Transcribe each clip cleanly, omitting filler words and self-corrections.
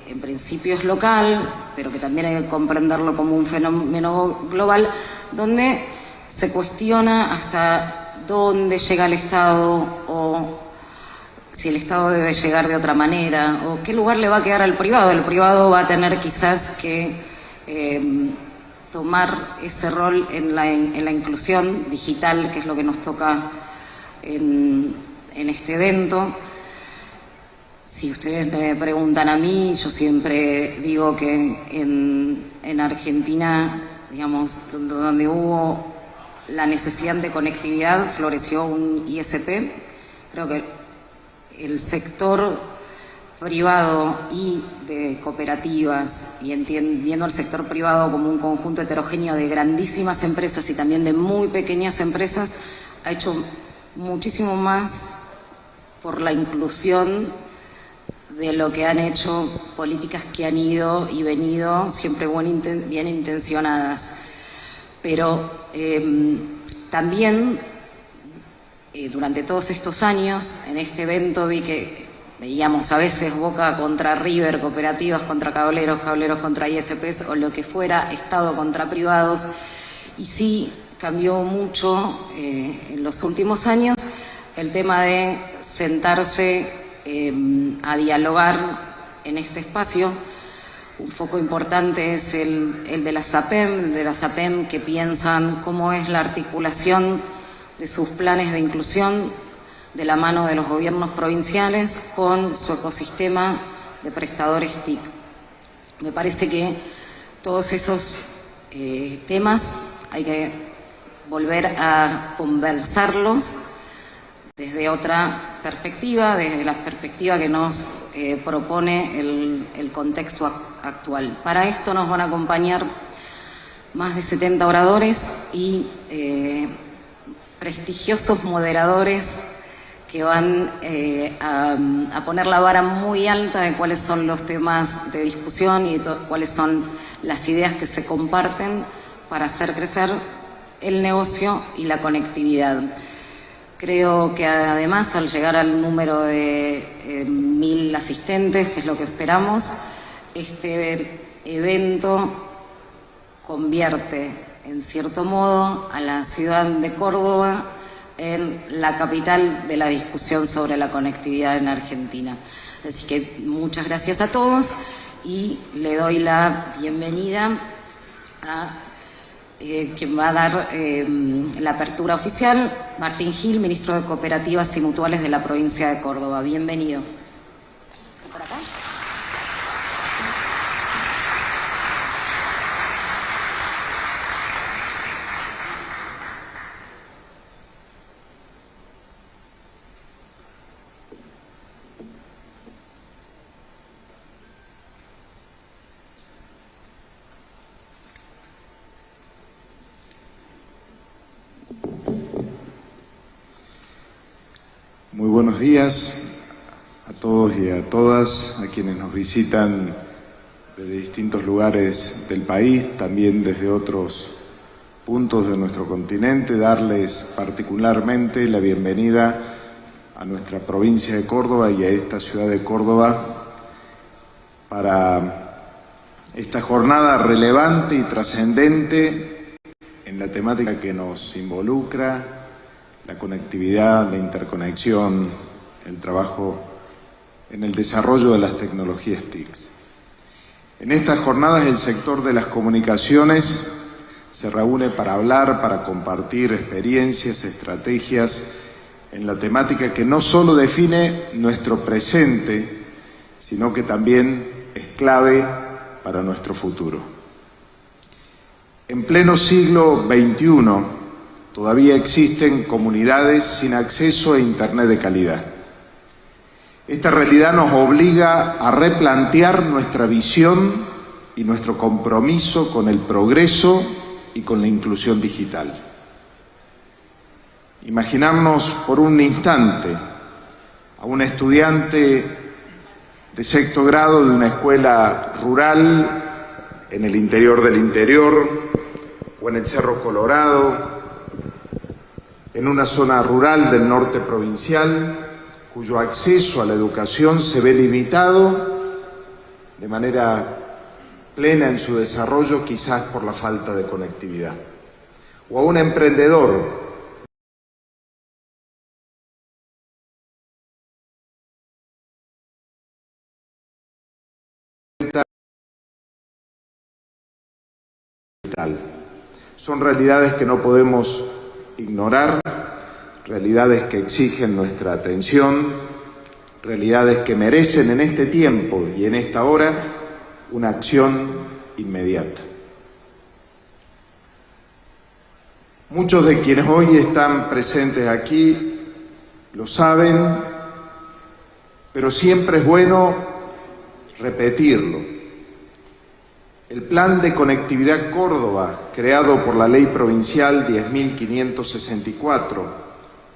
en principio es local, pero que también hay que comprenderlo como un fenómeno global, donde se cuestiona hasta dónde llega el Estado, o si el Estado debe llegar de otra manera, o qué lugar le va a quedar al privado. El privado va a tener quizás que tomar ese rol en la inclusión digital, que es lo que nos toca en este evento. Si ustedes me preguntan a mí, yo siempre digo que en Argentina, digamos, donde hubo la necesidad de conectividad, floreció un ISP. Creo que el sector privado y de cooperativas, y entendiendo al sector privado como un conjunto heterogéneo de grandísimas empresas y también de muy pequeñas empresas, ha hecho muchísimo más por la inclusión de lo que han hecho políticas que han ido y venido siempre bien intencionadas. Pero también durante todos estos años en este evento vi que veíamos a veces Boca contra River, cooperativas contra cableros, cableros contra ISPs o lo que fuera, Estado contra privados, y sí cambió mucho en los últimos años el tema de sentarse a dialogar en este espacio. Un foco importante es el de las APEM, que piensan cómo es la articulación de sus planes de inclusión de la mano de los gobiernos provinciales con su ecosistema de prestadores TIC. Me parece que todos esos temas hay que volver a conversarlos desde otra perspectiva, desde la perspectiva que nos propone el contexto actual. Para esto nos van a acompañar más de 70 oradores y prestigiosos moderadores que van a poner la vara muy alta de cuáles son los temas de discusión y de cuáles son las ideas que se comparten para hacer crecer el negocio y la conectividad. Creo que además, al llegar al número de 1000 asistentes, que es lo que esperamos, este evento convierte, en cierto modo, a la ciudad de Córdoba en la capital de la discusión sobre la conectividad en Argentina. Así que muchas gracias a todos y le doy la bienvenida a quien va a dar la apertura oficial, Martín Gil, ministro de Cooperativas y Mutuales de la provincia de Córdoba. Bienvenido. ¿Por acá? Muy buenos días a todos y a todas, a quienes nos visitan desde distintos lugares del país, también desde otros puntos de nuestro continente. Darles particularmente la bienvenida a nuestra provincia de Córdoba y a esta ciudad de Córdoba para esta jornada relevante y trascendente en la temática que nos involucra: la conectividad, la interconexión, el trabajo en el desarrollo de las tecnologías TIC. En estas jornadas el sector de las comunicaciones se reúne para hablar, para compartir experiencias, estrategias en la temática que no solo define nuestro presente, sino que también es clave para nuestro futuro. En pleno siglo XXI, todavía existen comunidades sin acceso a Internet de calidad. Esta realidad nos obliga a replantear nuestra visión y nuestro compromiso con el progreso y con la inclusión digital. Imaginarnos por un instante a un estudiante de sexto grado de una escuela rural en el interior del interior o en el Cerro Colorado, en una zona rural del norte provincial, cuyo acceso a la educación se ve limitado de manera plena en su desarrollo, quizás por la falta de conectividad. O a un emprendedor digital. Son realidades que no podemos ignorar, realidades que exigen nuestra atención, realidades que merecen en este tiempo y en esta hora una acción inmediata. Muchos de quienes hoy están presentes aquí lo saben, pero siempre es bueno repetirlo. El Plan de Conectividad Córdoba, creado por la Ley Provincial 10.564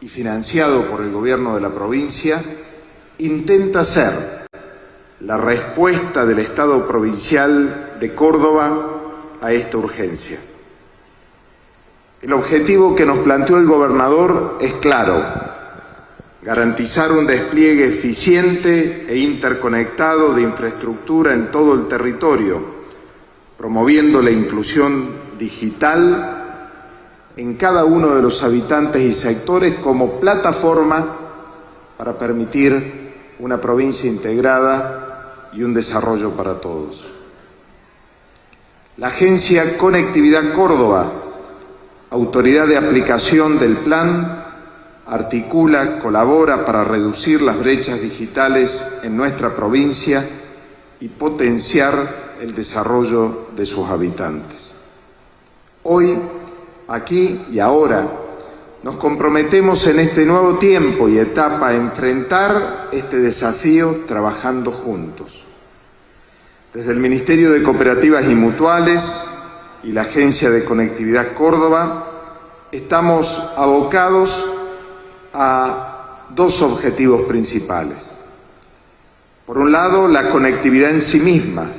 y financiado por el Gobierno de la provincia, intenta ser la respuesta del Estado provincial de Córdoba a esta urgencia. El objetivo que nos planteó el gobernador es claro: garantizar un despliegue eficiente e interconectado de infraestructura en todo el territorio, promoviendo la inclusión digital en cada uno de los habitantes y sectores como plataforma para permitir una provincia integrada y un desarrollo para todos. La Agencia Conectividad Córdoba, autoridad de aplicación del plan, articula, colabora para reducir las brechas digitales en nuestra provincia y potenciar el desarrollo de sus habitantes. Hoy, aquí y ahora, nos comprometemos en este nuevo tiempo y etapa a enfrentar este desafío trabajando juntos. Desde el Ministerio de Cooperativas y Mutuales y la Agencia de Conectividad Córdoba, estamos abocados a dos objetivos principales. Por un lado, la conectividad en sí misma,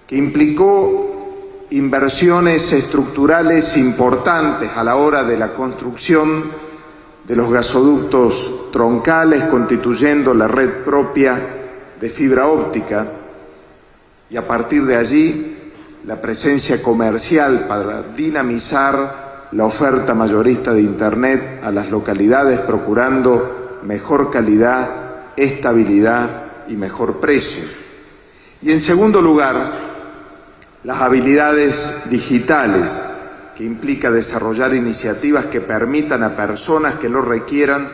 que implicó inversiones estructurales importantes a la hora de la construcción de los gasoductos troncales, constituyendo la red propia de fibra óptica, y a partir de allí la presencia comercial para dinamizar la oferta mayorista de Internet a las localidades, procurando mejor calidad, estabilidad y mejor precio. Y en segundo lugar, las habilidades digitales, que implica desarrollar iniciativas que permitan a personas que lo requieran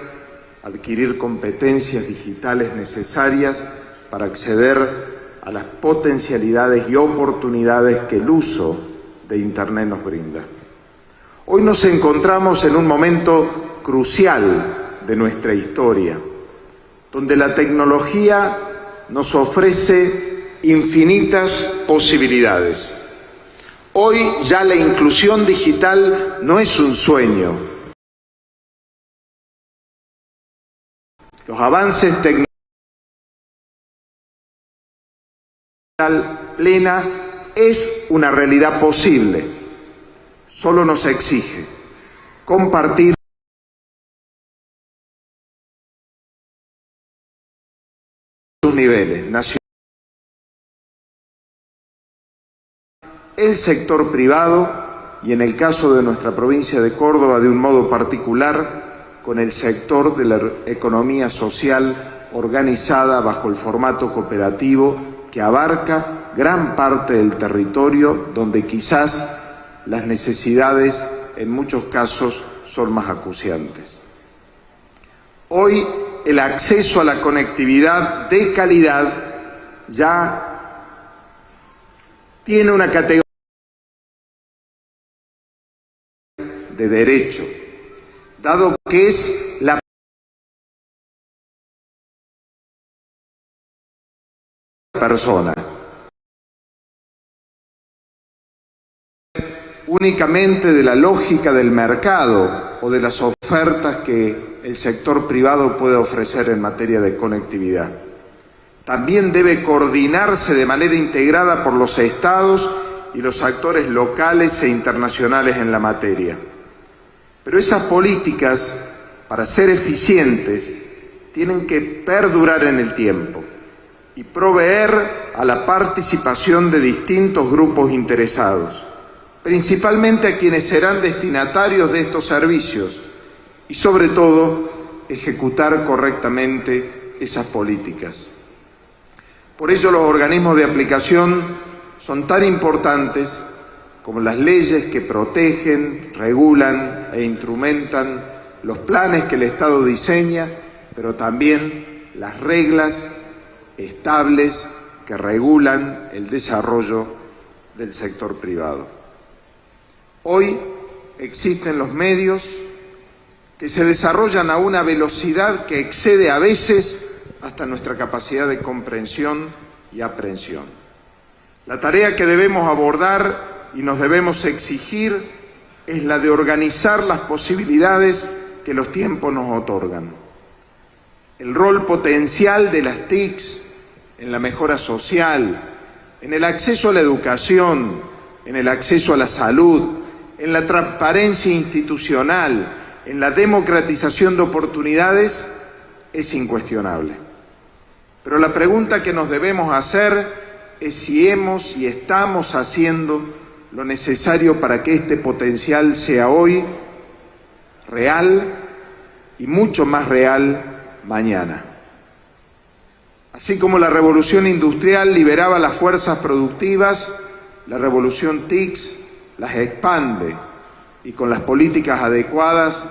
adquirir competencias digitales necesarias para acceder a las potencialidades y oportunidades que el uso de Internet nos brinda. Hoy nos encontramos en un momento crucial de nuestra historia, donde la tecnología nos ofrece infinitas posibilidades. Hoy ya la inclusión digital no es un sueño. Los avances tecnológicos plena es una realidad posible. Solo nos exige compartir sus niveles nacionales, el sector privado y, en el caso de nuestra provincia de Córdoba, de un modo particular, con el sector de la economía social organizada bajo el formato cooperativo que abarca gran parte del territorio donde quizás las necesidades en muchos casos son más acuciantes. Hoy el acceso a la conectividad de calidad ya tiene una categoría de derecho, dado que es la persona. Únicamente de la lógica del mercado o de las ofertas que el sector privado puede ofrecer en materia de conectividad. También debe coordinarse de manera integrada por los estados y los actores locales e internacionales en la materia. Pero esas políticas, para ser eficientes, tienen que perdurar en el tiempo. y proveer a la participación de distintos grupos interesados, principalmente a quienes serán destinatarios de estos servicios y, sobre todo, ejecutar correctamente esas políticas. Por ello, los organismos de aplicación son tan importantes como las leyes que protegen, regulan e instrumentan los planes que el Estado diseña, pero también las reglas estables que regulan el desarrollo del sector privado. Hoy existen los medios que se desarrollan a una velocidad que excede a veces hasta nuestra capacidad de comprensión y aprehensión. La tarea que debemos abordar y nos debemos exigir es la de organizar las posibilidades que los tiempos nos otorgan. El rol potencial de las TICs en la mejora social, en el acceso a la educación, en el acceso a la salud, en la transparencia institucional, en la democratización de oportunidades, es incuestionable. Pero la pregunta que nos debemos hacer es si hemos y estamos haciendo lo necesario para que este potencial sea hoy real y mucho más real mañana. Así como la revolución industrial liberaba las fuerzas productivas, la revolución TICs las expande y con las políticas adecuadas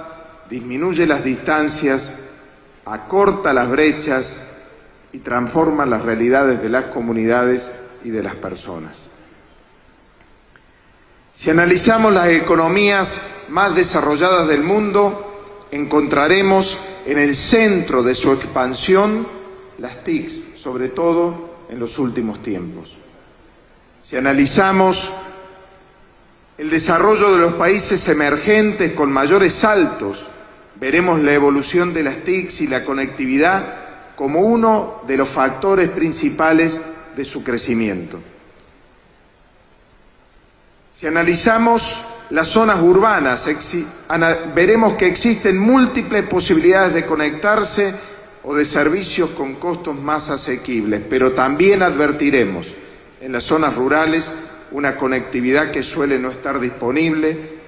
disminuye las distancias, acorta las brechas y transforma las realidades de las comunidades y de las personas. Si analizamos las economías más desarrolladas del mundo, encontraremos en el centro de su expansión las TICs, sobre todo en los últimos tiempos. Si analizamos el desarrollo de los países emergentes con mayores saltos, veremos la evolución de las TICs y la conectividad como uno de los factores principales de su crecimiento. Si analizamos las zonas urbanas, veremos que existen múltiples posibilidades de conectarse o de servicios con costos más asequibles, pero también advertiremos en las zonas rurales una conectividad que suele no estar disponible,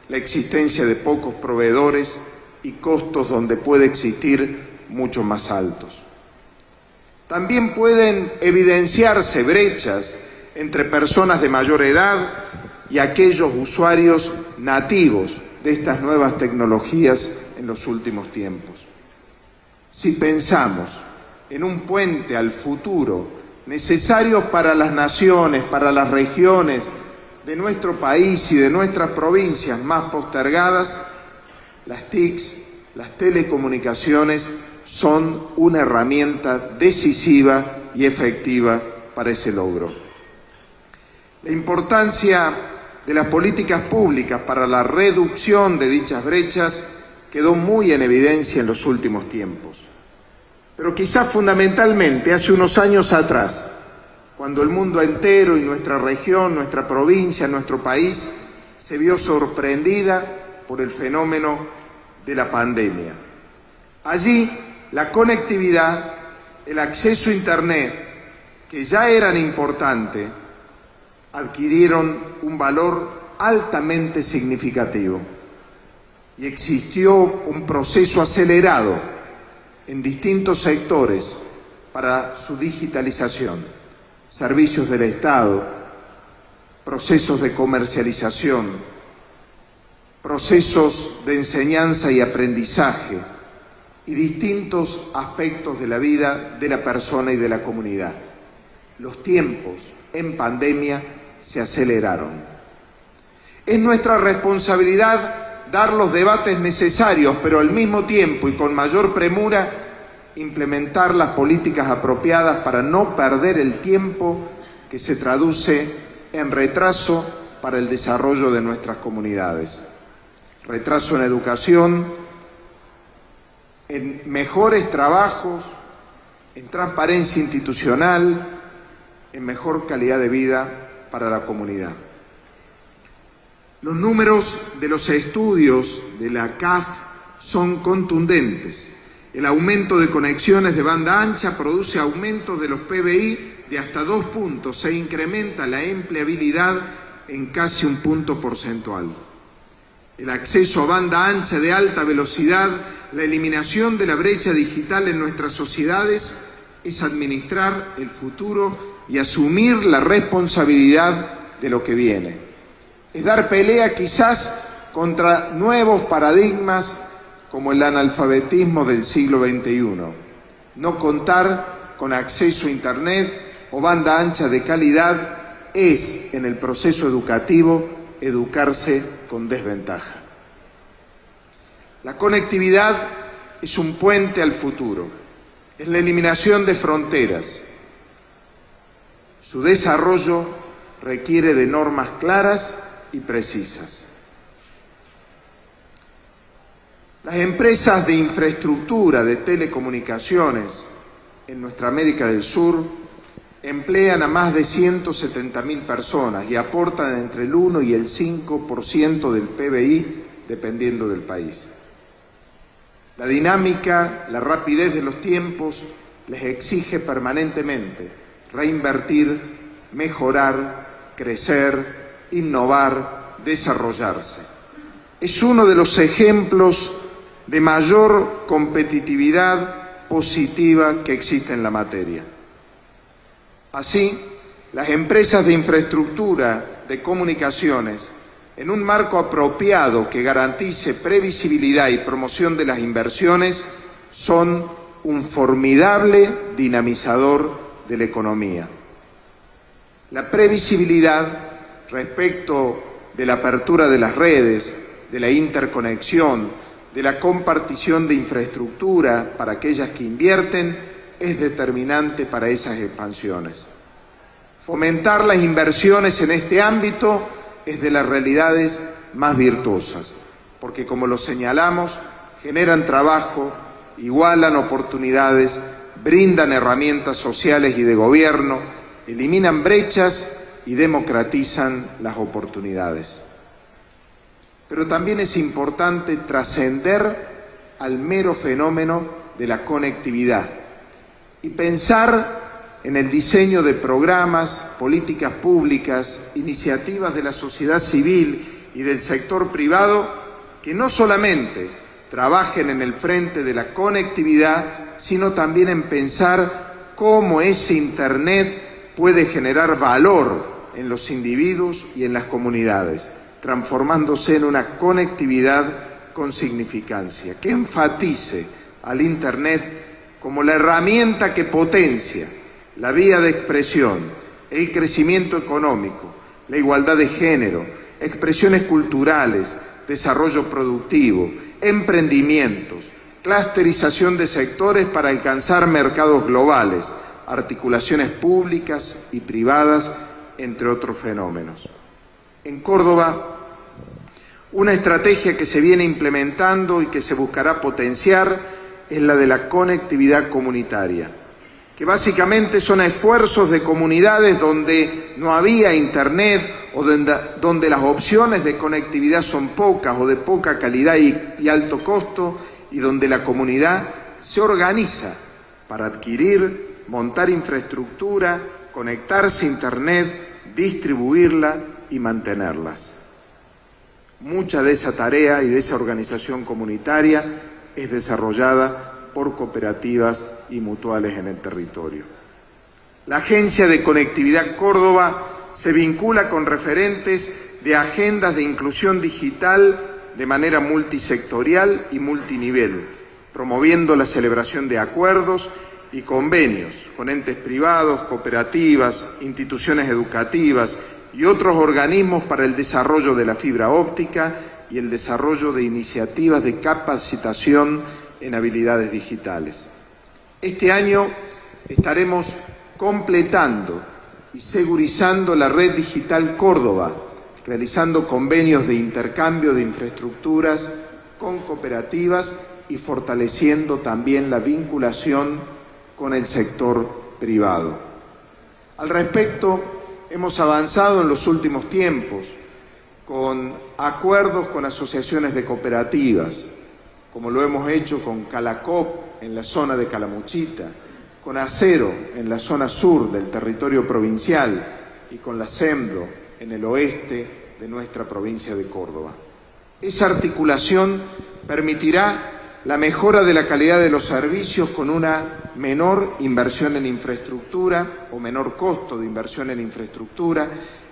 la existencia de pocos proveedores y costos donde puede existir mucho más altos. También pueden evidenciarse brechas entre personas de mayor edad y aquellos usuarios nativos de estas nuevas tecnologías en los últimos tiempos. Si pensamos en un puente al futuro necesario para las naciones, para las regiones de nuestro país y de nuestras provincias más postergadas, las TICs, las telecomunicaciones, son una herramienta decisiva y efectiva para ese logro. La importancia de las políticas públicas para la reducción de dichas brechas quedó muy en evidencia en los últimos tiempos. Pero quizás fundamentalmente hace unos años atrás, cuando el mundo entero y nuestra región, nuestra provincia, nuestro país, se vio sorprendida por el fenómeno de la pandemia. Allí, la conectividad, el acceso a Internet, que ya eran importantes, adquirieron un valor altamente significativo y existió un proceso acelerado en distintos sectores para su digitalización, servicios del Estado, procesos de comercialización, procesos de enseñanza y aprendizaje y distintos aspectos de la vida de la persona y de la comunidad. Los tiempos en pandemia se aceleraron. Es nuestra responsabilidad dar los debates necesarios, pero al mismo tiempo y con mayor premura, implementar las políticas apropiadas para no perder el tiempo que se traduce en retraso para el desarrollo de nuestras comunidades. Retraso en educación, en mejores trabajos, en transparencia institucional, en mejor calidad de vida para la comunidad. Los números de los estudios de la CAF son contundentes. El aumento de conexiones de banda ancha produce aumentos de los PBI de hasta 2 puntos, se incrementa la empleabilidad en casi 1 punto porcentual. El acceso a banda ancha de alta velocidad, la eliminación de la brecha digital en nuestras sociedades es administrar el futuro y asumir la responsabilidad de lo que viene. Es dar pelea quizás contra nuevos paradigmas como el analfabetismo del siglo XXI. No contar con acceso a Internet o banda ancha de calidad es, en el proceso educativo, educarse con desventaja. La conectividad es un puente al futuro, es la eliminación de fronteras. Su desarrollo requiere de normas claras y precisas. Las empresas de infraestructura de telecomunicaciones en nuestra América del Sur emplean a más de 170.000 personas y aportan entre el 1 y el 5% del PBI, dependiendo del país. La dinámica, la rapidez de los tiempos les exige permanentemente reinvertir, mejorar, crecer, innovar, desarrollarse. Es uno de los ejemplos de mayor competitividad positiva que existe en la materia. Así, las empresas de infraestructura de comunicaciones, en un marco apropiado que garantice previsibilidad y promoción de las inversiones, son un formidable dinamizador de la economía. La previsibilidad respecto de la apertura de las redes, de la interconexión, de la compartición de infraestructura para aquellas que invierten, es determinante para esas expansiones. Fomentar las inversiones en este ámbito es de las realidades más virtuosas, porque como lo señalamos, generan trabajo, igualan oportunidades, brindan herramientas sociales y de gobierno, eliminan brechas y democratizan las oportunidades. Pero también es importante trascender al mero fenómeno de la conectividad y pensar en el diseño de programas, políticas públicas, iniciativas de la sociedad civil y del sector privado que no solamente trabajen en el frente de la conectividad, sino también en pensar cómo ese Internet puede generar valor en los individuos y en las comunidades, transformándose en una conectividad con significancia, que enfatice al Internet como la herramienta que potencia la vía de expresión, el crecimiento económico, la igualdad de género, expresiones culturales, desarrollo productivo, emprendimientos, clusterización de sectores para alcanzar mercados globales, articulaciones públicas y privadas, entre otros fenómenos. En Córdoba, una estrategia que se viene implementando y que se buscará potenciar es la de la conectividad comunitaria, que básicamente son esfuerzos de comunidades donde no había Internet o donde las opciones de conectividad son pocas o de poca calidad y alto costo, y donde la comunidad se organiza para adquirir, montar infraestructura, conectarse a Internet, distribuirla y mantenerlas. Mucha de esa tarea y de esa organización comunitaria es desarrollada por cooperativas y mutuales en el territorio. La Agencia de Conectividad Córdoba se vincula con referentes de agendas de inclusión digital de manera multisectorial y multinivel, promoviendo la celebración de acuerdos y convenios con entes privados, cooperativas, instituciones educativas y otros organismos para el desarrollo de la fibra óptica y el desarrollo de iniciativas de capacitación en habilidades digitales. Este año estaremos completando y segurizando la Red Digital Córdoba, realizando convenios de intercambio de infraestructuras con cooperativas y fortaleciendo también la vinculación con el sector privado. Al respecto, hemos avanzado en los últimos tiempos con acuerdos con asociaciones de cooperativas, como lo hemos hecho con Calacop en la zona de Calamuchita, con acero en la zona sur del territorio provincial y con la SEMDO en el oeste de nuestra provincia de Córdoba. Esa articulación permitirá la mejora de la calidad de los servicios con una menor inversión en infraestructura o menor costo de inversión en infraestructura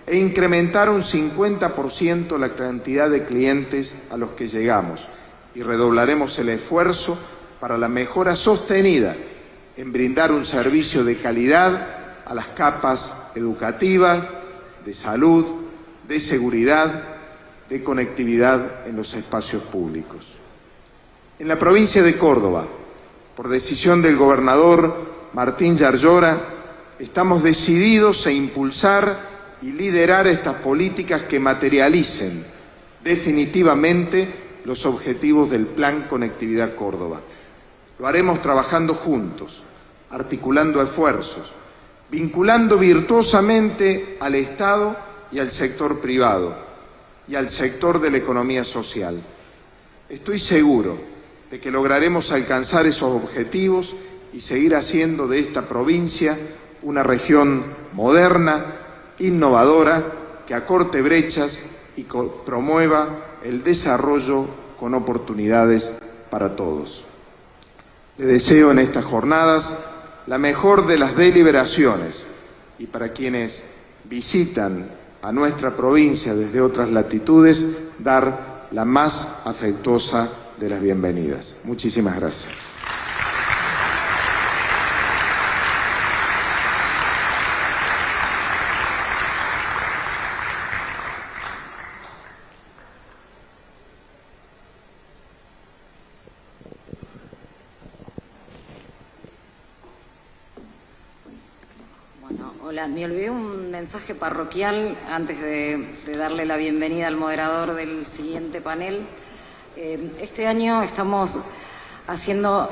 e incrementar un 50% la cantidad de clientes a los que llegamos, y redoblaremos el esfuerzo para la mejora sostenida en brindar un servicio de calidad a las capas educativas, de salud, de seguridad, de conectividad en los espacios públicos. En la provincia de Córdoba, por decisión del gobernador Martín Yarlora, estamos decididos a impulsar y liderar estas políticas que materialicen definitivamente los objetivos del Plan Conectividad Córdoba. Lo haremos trabajando juntos, articulando esfuerzos, vinculando virtuosamente al Estado y al sector privado y al sector de la economía social. Estoy seguro de que lograremos alcanzar esos objetivos y seguir haciendo de esta provincia una región moderna, innovadora, que acorte brechas y promueva el desarrollo con oportunidades para todos. Le deseo en estas jornadas la mejor de las deliberaciones, y para quienes visitan a nuestra provincia desde otras latitudes, dar la más afectuosa de las bienvenidas. Muchísimas gracias. Bueno, hola, me olvidé un mensaje parroquial antes de darle la bienvenida al moderador del siguiente panel. Este año estamos haciendo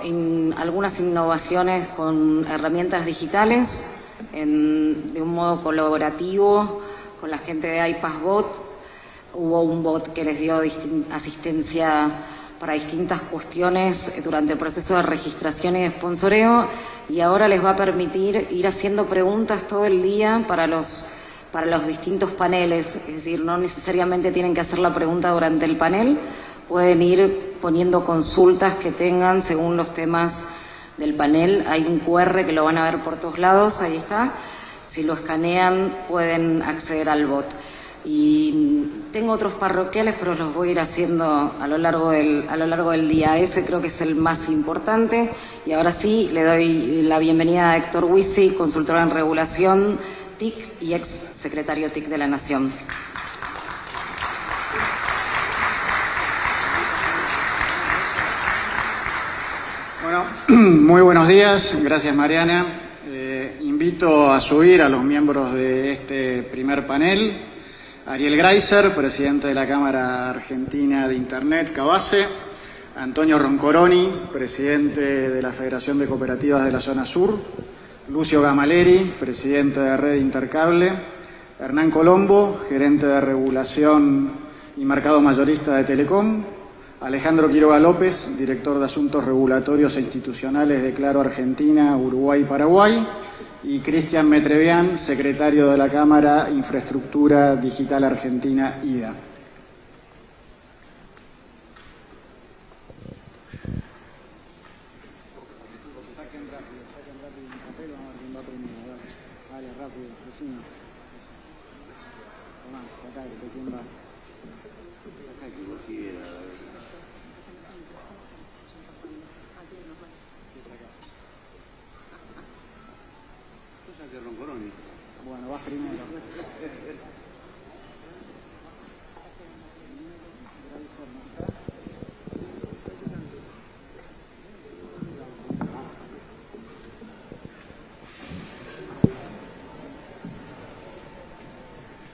algunas innovaciones con herramientas digitales de un modo colaborativo con la gente de iPassBot. Hubo un bot que les dio asistencia para distintas cuestiones durante el proceso de registración y de sponsoreo, y ahora les va a permitir ir haciendo preguntas todo el día para los distintos paneles. Es decir, no necesariamente tienen que hacer la pregunta durante el panel, pueden ir poniendo consultas que tengan según los temas del panel. Hay un QR que lo van a ver por todos lados, ahí está. Si lo escanean pueden acceder al bot. Y tengo otros parroquiales, pero los voy a ir haciendo a lo largo del día. Ese creo que es el más importante. Y ahora sí, le doy la bienvenida a Héctor Huisi, consultor en regulación TIC y ex secretario TIC de la Nación. Bueno, muy buenos días. Gracias, Mariana. Invito a subir a los miembros de este primer panel. Ariel Greiser, presidente de la Cámara Argentina de Internet, CABASE. Antonio Roncoroni, presidente de la Federación de Cooperativas de la Zona Sur. Lucio Gamaleri, presidente de Red Intercable. Hernán Colombo, gerente de Regulación y Mercado Mayorista de Telecom. Alejandro Quiroga López, director de Asuntos Regulatorios e Institucionales de Claro Argentina, Uruguay y Paraguay. Y Cristian Metrevián, secretario de la Cámara Infraestructura Digital Argentina, IDA. Bueno, vas primero.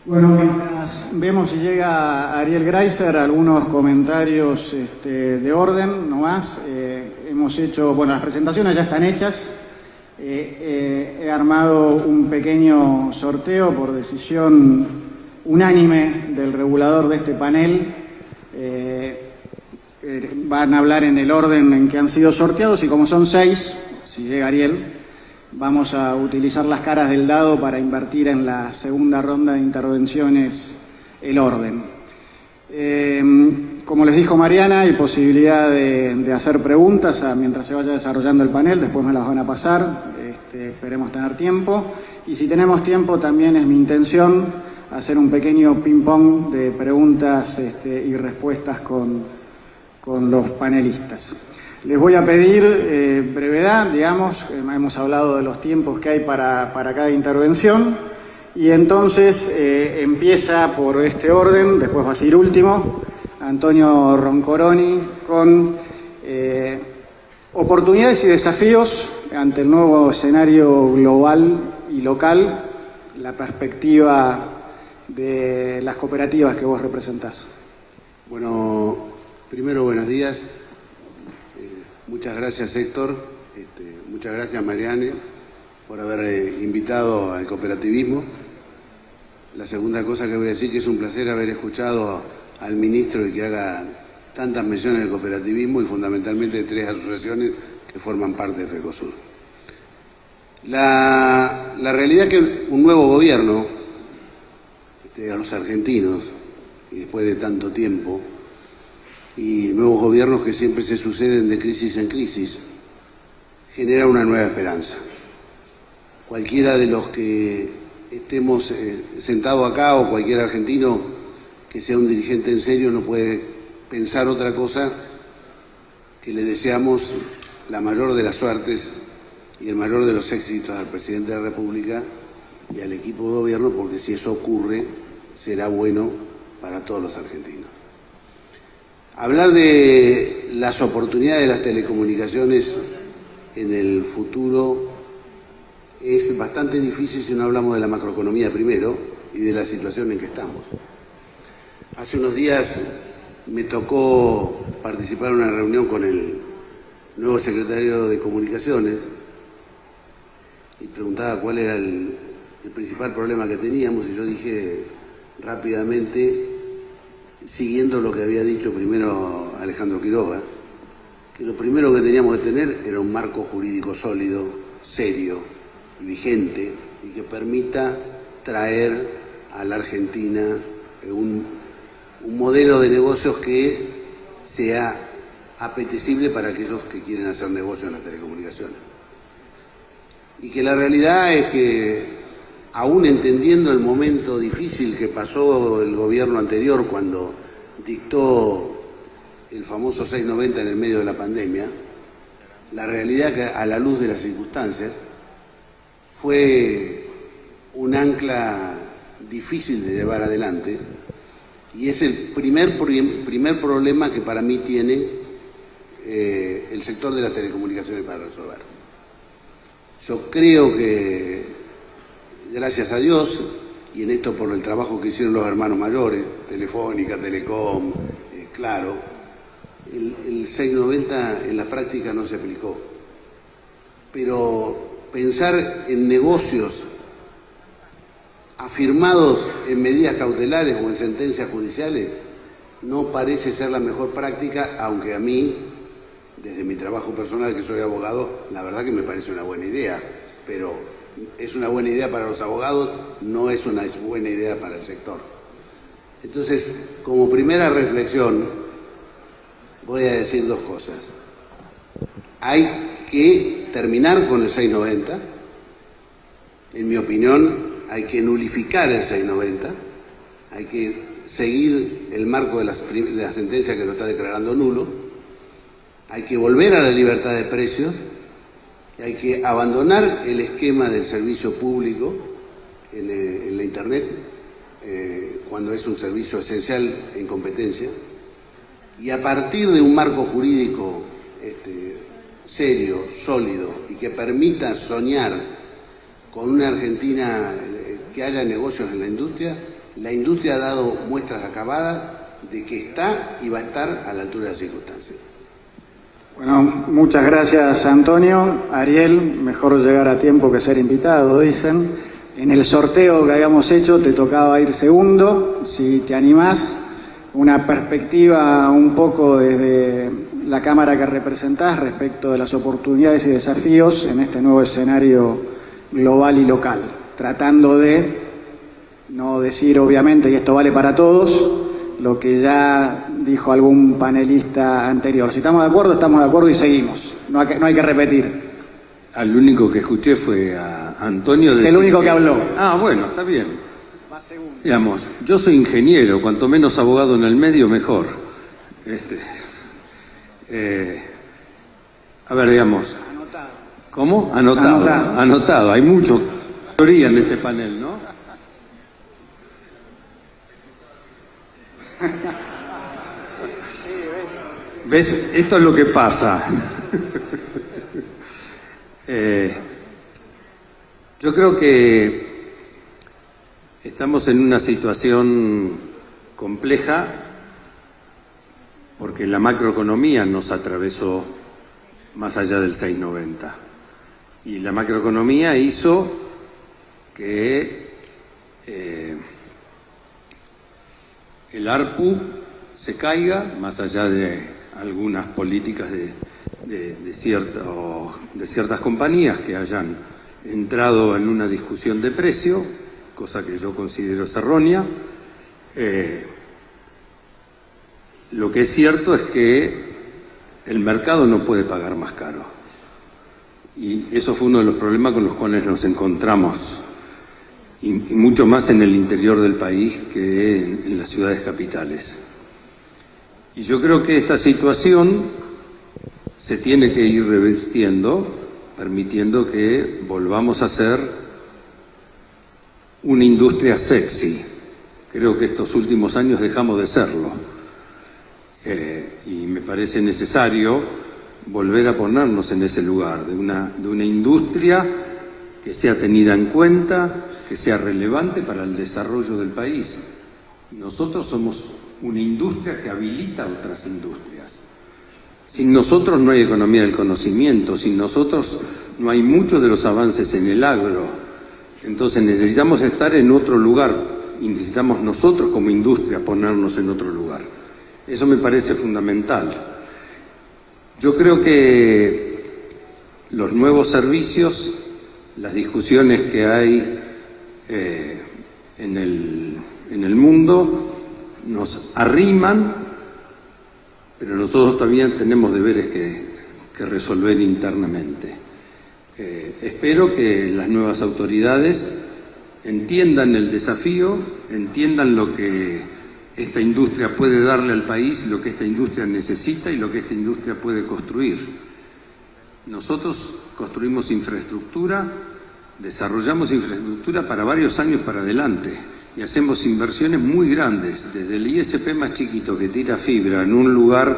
Bueno, mientras vemos si llega Ariel Greiser, algunos comentarios de orden nomás. Hemos hecho, bueno, las presentaciones ya están hechas. He armado un pequeño sorteo por decisión unánime del regulador de este panel. van a hablar en el orden en que han sido sorteados y como son 6, si llega Ariel, vamos a utilizar las caras del dado para invertir en la segunda ronda de intervenciones el orden. Como les dijo Mariana, hay posibilidad de hacer preguntas mientras se vaya desarrollando el panel, después me las van a pasar, esperemos tener tiempo. Y si tenemos tiempo, también es mi intención hacer un pequeño ping-pong de preguntas y respuestas con los panelistas. Les voy a pedir brevedad, digamos, hemos hablado de los tiempos que hay para cada intervención, y entonces empieza por este orden, después va a ser último, Antonio Roncoroni, con oportunidades y desafíos ante el nuevo escenario global y local, la perspectiva de las cooperativas que vos representás. Bueno, primero buenos días. Muchas gracias, Héctor. Muchas gracias, Mariane, por haber invitado al cooperativismo. La segunda cosa que voy a decir, que es un placer haber escuchado al ministro y que haga tantas menciones del cooperativismo y fundamentalmente de 3 asociaciones que forman parte de FECOSUR. La realidad es que un nuevo gobierno, a los argentinos, y después de tanto tiempo, y nuevos gobiernos que siempre se suceden de crisis en crisis, genera una nueva esperanza. Cualquiera de los que estemos sentados acá o cualquier argentino que sea un dirigente en serio no puede pensar otra cosa que le deseamos la mayor de las suertes y el mayor de los éxitos al presidente de la República y al equipo de gobierno, porque si eso ocurre será bueno para todos los argentinos. Hablar de las oportunidades de las telecomunicaciones en el futuro es bastante difícil si no hablamos de la macroeconomía primero y de la situación en que estamos. Hace unos días me tocó participar en una reunión con el nuevo secretario de Comunicaciones y preguntaba cuál era el principal problema que teníamos, y yo dije rápidamente, siguiendo lo que había dicho primero Alejandro Quiroga, que lo primero que teníamos que tener era un marco jurídico sólido, serio y vigente, y que permita traer a la Argentina un modelo de negocios que sea apetecible para aquellos que quieren hacer negocio en las telecomunicaciones. Y que la realidad es que, aún entendiendo el momento difícil que pasó el gobierno anterior cuando dictó el famoso 690 en el medio de la pandemia, la realidad que a la luz de las circunstancias fue un ancla difícil de llevar adelante, y es el primer problema que para mí tiene el sector de las telecomunicaciones para resolver. Yo creo que, gracias a Dios, y en esto por el trabajo que hicieron los hermanos mayores, Telefónica, Telecom, Claro, el 690 en la práctica no se aplicó. Pero pensar en negocios afirmados en medidas cautelares o en sentencias judiciales no parece ser la mejor práctica, aunque a mí, desde mi trabajo personal, que soy abogado, la verdad que me parece una buena idea, pero es una buena idea para los abogados, no es una buena idea para el sector. Entonces, como primera reflexión, voy a decir 2 cosas. Hay que terminar con el 690, en mi opinión hay que nulificar el 690, hay que seguir el marco de la sentencia que lo está declarando nulo, hay que volver a la libertad de precios, y hay que abandonar el esquema del servicio público en la Internet, cuando es un servicio esencial en competencia, y a partir de un marco jurídico serio, sólido, y que permita soñar con una Argentina que haya negocios en la industria ha dado muestras acabadas de que está y va a estar a la altura de las circunstancias. Bueno, muchas gracias, Antonio. Ariel, mejor llegar a tiempo que ser invitado, dicen. En el sorteo que habíamos hecho te tocaba ir segundo. Si te animás, una perspectiva un poco desde la Cámara que representás respecto de las oportunidades y desafíos en este nuevo escenario global y local, tratando de no decir obviamente, y esto vale para todos, lo que ya dijo algún panelista anterior. Si estamos de acuerdo y seguimos. No hay que repetir. Al único que escuché fue a Antonio. Es el único que habló. Ah, bueno, está bien. Digamos, yo soy ingeniero, cuanto menos abogado en el medio, mejor. A ver, digamos. Anotado. ¿Cómo? Anotado. Hay mucha teoría en este panel, ¿no? ¿Ves? Esto es lo que pasa. Yo creo que estamos en una situación compleja porque la macroeconomía nos atravesó más allá del 690 y la macroeconomía hizo que el ARPU se caiga, más allá de algunas políticas de ciertas compañías que hayan entrado en una discusión de precio, cosa que yo considero errónea. Lo que es cierto es que el mercado no puede pagar más caro. Y eso fue uno de los problemas con los cuales nos encontramos, y mucho más en el interior del país que en las ciudades capitales. Y yo creo que esta situación se tiene que ir revirtiendo, permitiendo que volvamos a ser una industria sexy. Creo que estos últimos años dejamos de serlo. Y me parece necesario volver a ponernos en ese lugar, de una industria que sea tenida en cuenta, que sea relevante para el desarrollo del país. Nosotros somos una industria que habilita otras industrias. Sin nosotros no hay economía del conocimiento, sin nosotros no hay muchos de los avances en el agro. Entonces necesitamos estar en otro lugar y necesitamos nosotros como industria ponernos en otro lugar. Eso me parece fundamental. Yo creo que los nuevos servicios, las discusiones que hay en el mundo nos arriman, pero nosotros todavía tenemos deberes que resolver internamente. Espero que las nuevas autoridades entiendan el desafío, entiendan lo que esta industria puede darle al país, lo que esta industria necesita y lo que esta industria puede construir. Nosotros construimos infraestructura, desarrollamos infraestructura para varios años para adelante y hacemos inversiones muy grandes, desde el ISP más chiquito que tira fibra en un lugar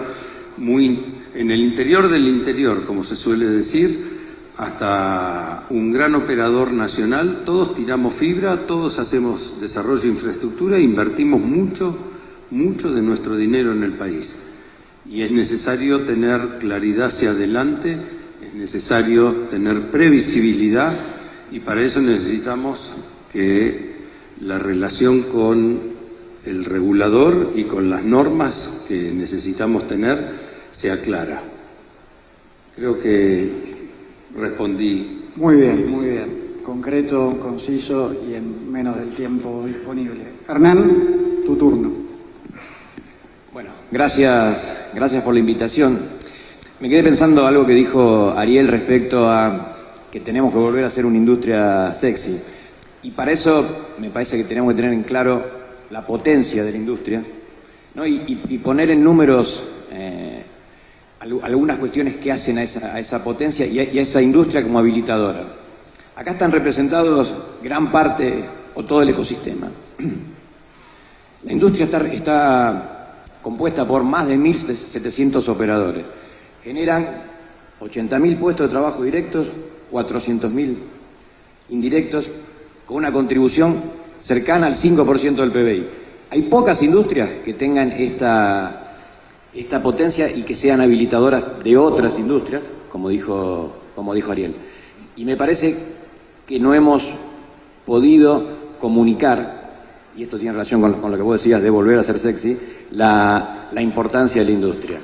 en el interior del interior, como se suele decir, hasta un gran operador nacional. Todos tiramos fibra, todos hacemos desarrollo de infraestructura e invertimos mucho de nuestro dinero en el país. Y es necesario tener claridad hacia adelante, es necesario tener previsibilidad, y para eso necesitamos que la relación con el regulador y con las normas que necesitamos tener sea clara. Creo que respondí. Muy bien. Concreto, conciso y en menos del tiempo disponible. Hernán, tu turno. Bueno, gracias por la invitación. Me quedé pensando algo que dijo Ariel respecto a que tenemos que volver a ser una industria sexy. Y para eso me parece que tenemos que tener en claro la potencia de la industria, ¿no? y poner en números algunas cuestiones que hacen a esa potencia y a esa industria como habilitadora. Acá están representados gran parte o todo el ecosistema. La industria está compuesta por más de 1.700 operadores. Generan 80.000 puestos de trabajo directos, 400.000 indirectos, con una contribución cercana al 5% del PBI. Hay pocas industrias que tengan esta potencia y que sean habilitadoras de otras industrias, como dijo Ariel. Y me parece que no hemos podido comunicar y esto tiene relación con lo que vos decías de volver a ser sexy, la importancia de la industria.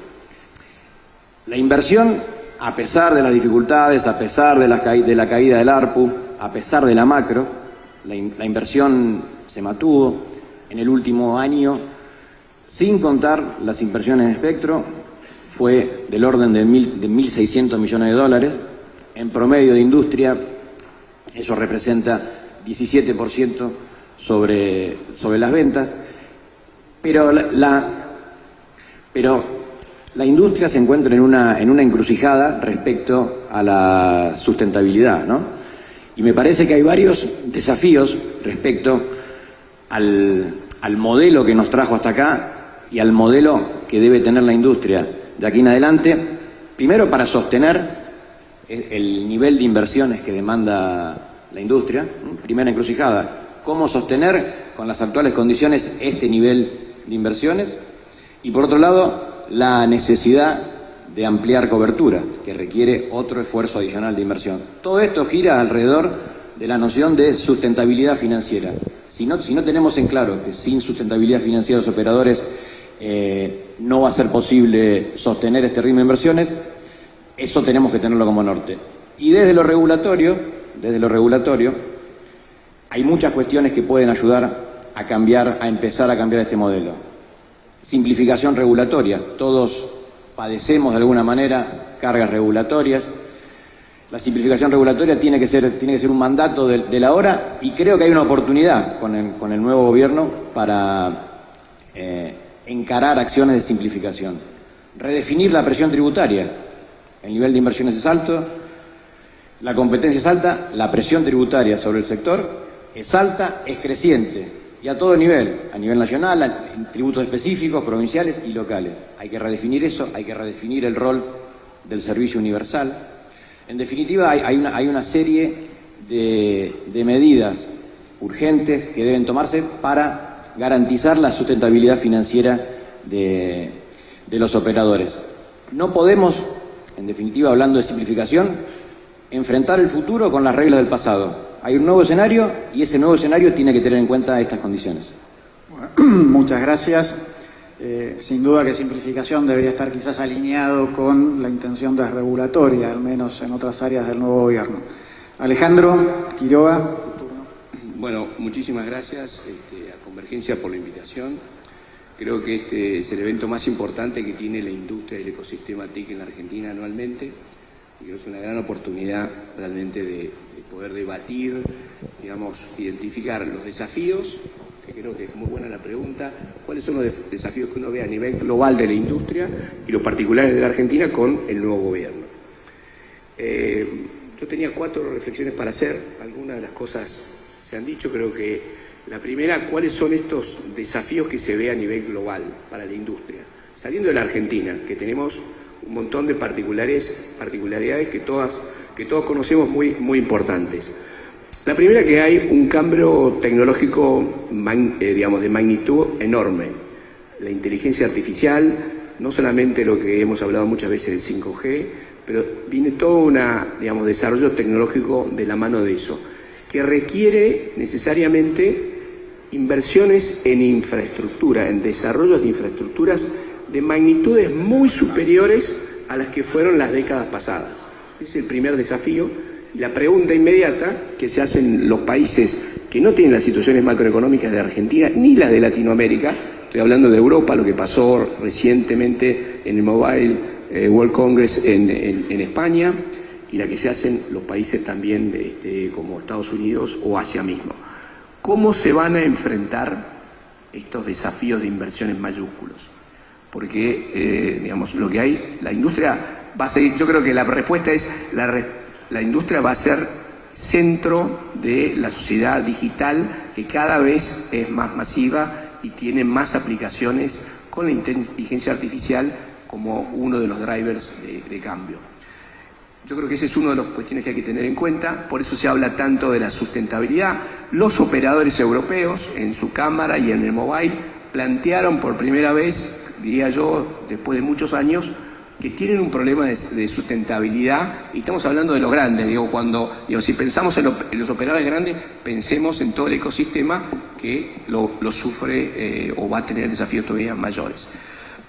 La inversión, a pesar de las dificultades, a pesar de la caída del ARPU, a pesar de la macro, la inversión se mantuvo en el último año, sin contar las inversiones en espectro, fue del orden de 1.600 millones de dólares. En promedio de industria, eso representa 17% sobre las ventas, pero la industria se encuentra en una encrucijada respecto a la sustentabilidad, ¿no? Y me parece que hay varios desafíos respecto al modelo que nos trajo hasta acá y al modelo que debe tener la industria de aquí en adelante, primero para sostener el nivel de inversiones que demanda la industria, ¿no? Primera encrucijada, cómo sostener con las actuales condiciones este nivel de inversiones, y por otro lado, la necesidad de ampliar cobertura, que requiere otro esfuerzo adicional de inversión. Todo esto gira alrededor de la noción de sustentabilidad financiera. Si no tenemos en claro que sin sustentabilidad financiera los operadores no va a ser posible sostener este ritmo de inversiones, eso tenemos que tenerlo como norte. Y desde lo regulatorio, hay muchas cuestiones que pueden ayudar a empezar a cambiar este modelo. Simplificación regulatoria. Todos padecemos de alguna manera cargas regulatorias. La simplificación regulatoria tiene que ser un mandato de la hora, y creo que hay una oportunidad con el nuevo gobierno para encarar acciones de simplificación. Redefinir la presión tributaria. El nivel de inversiones es alto, la competencia es alta, la presión tributaria sobre el sector es alta, es creciente, y a todo nivel, a nivel nacional, en tributos específicos, provinciales y locales. Hay que redefinir eso, hay que redefinir el rol del servicio universal. En definitiva, hay una serie de medidas urgentes que deben tomarse para garantizar la sustentabilidad financiera de los operadores. No podemos, en definitiva, hablando de simplificación, enfrentar el futuro con las reglas del pasado. Hay un nuevo escenario y ese nuevo escenario tiene que tener en cuenta estas condiciones. Bueno, muchas gracias. Sin duda que simplificación debería estar quizás alineado con la intención desregulatoria, al menos en otras áreas del nuevo gobierno. Alejandro Quiroga. Bueno, muchísimas gracias a Convergencia por la invitación. Creo que este es el evento más importante que tiene la industria y el ecosistema TIC en la Argentina anualmente, y creo que es una gran oportunidad realmente de poder debatir, digamos, identificar los desafíos, que creo que es muy buena la pregunta, cuáles son los desafíos que uno ve a nivel global de la industria y los particulares de la Argentina con el nuevo gobierno. Yo tenía 4 reflexiones para hacer, algunas de las cosas se han dicho. Creo que la primera, ¿cuáles son estos desafíos que se ve a nivel global para la industria? Saliendo de la Argentina, que tenemos un montón de particularidades que todos conocemos muy importantes. La primera, que hay un cambio tecnológico, digamos, de magnitud enorme. La inteligencia artificial, no solamente lo que hemos hablado muchas veces del 5G, pero viene todo un desarrollo tecnológico de la mano de eso, que requiere necesariamente inversiones en infraestructura, en desarrollos de infraestructuras de magnitudes muy superiores a las que fueron las décadas pasadas. Ese es el primer desafío. La pregunta inmediata que se hacen los países que no tienen las situaciones macroeconómicas de Argentina ni las de Latinoamérica, estoy hablando de Europa, lo que pasó recientemente en el Mobile World Congress en España, y la que se hacen los países también como Estados Unidos o Asia mismo. ¿Cómo se van a enfrentar estos desafíos de inversiones mayúsculos? Porque, digamos, lo que hay, la industria va a seguir. Yo creo que la respuesta es la industria va a ser centro de la sociedad digital, que cada vez es más masiva y tiene más aplicaciones con la inteligencia artificial como uno de los drivers de cambio. Yo creo que ese es uno de las cuestiones que hay que tener en cuenta, por eso se habla tanto de la sustentabilidad. Los operadores europeos en su Cámara y en el Mobile plantearon por primera vez, diría yo, después de muchos años, que tienen un problema de sustentabilidad, y estamos hablando de los grandes. Si pensamos en los operadores grandes, pensemos en todo el ecosistema que lo sufre o va a tener desafíos todavía mayores.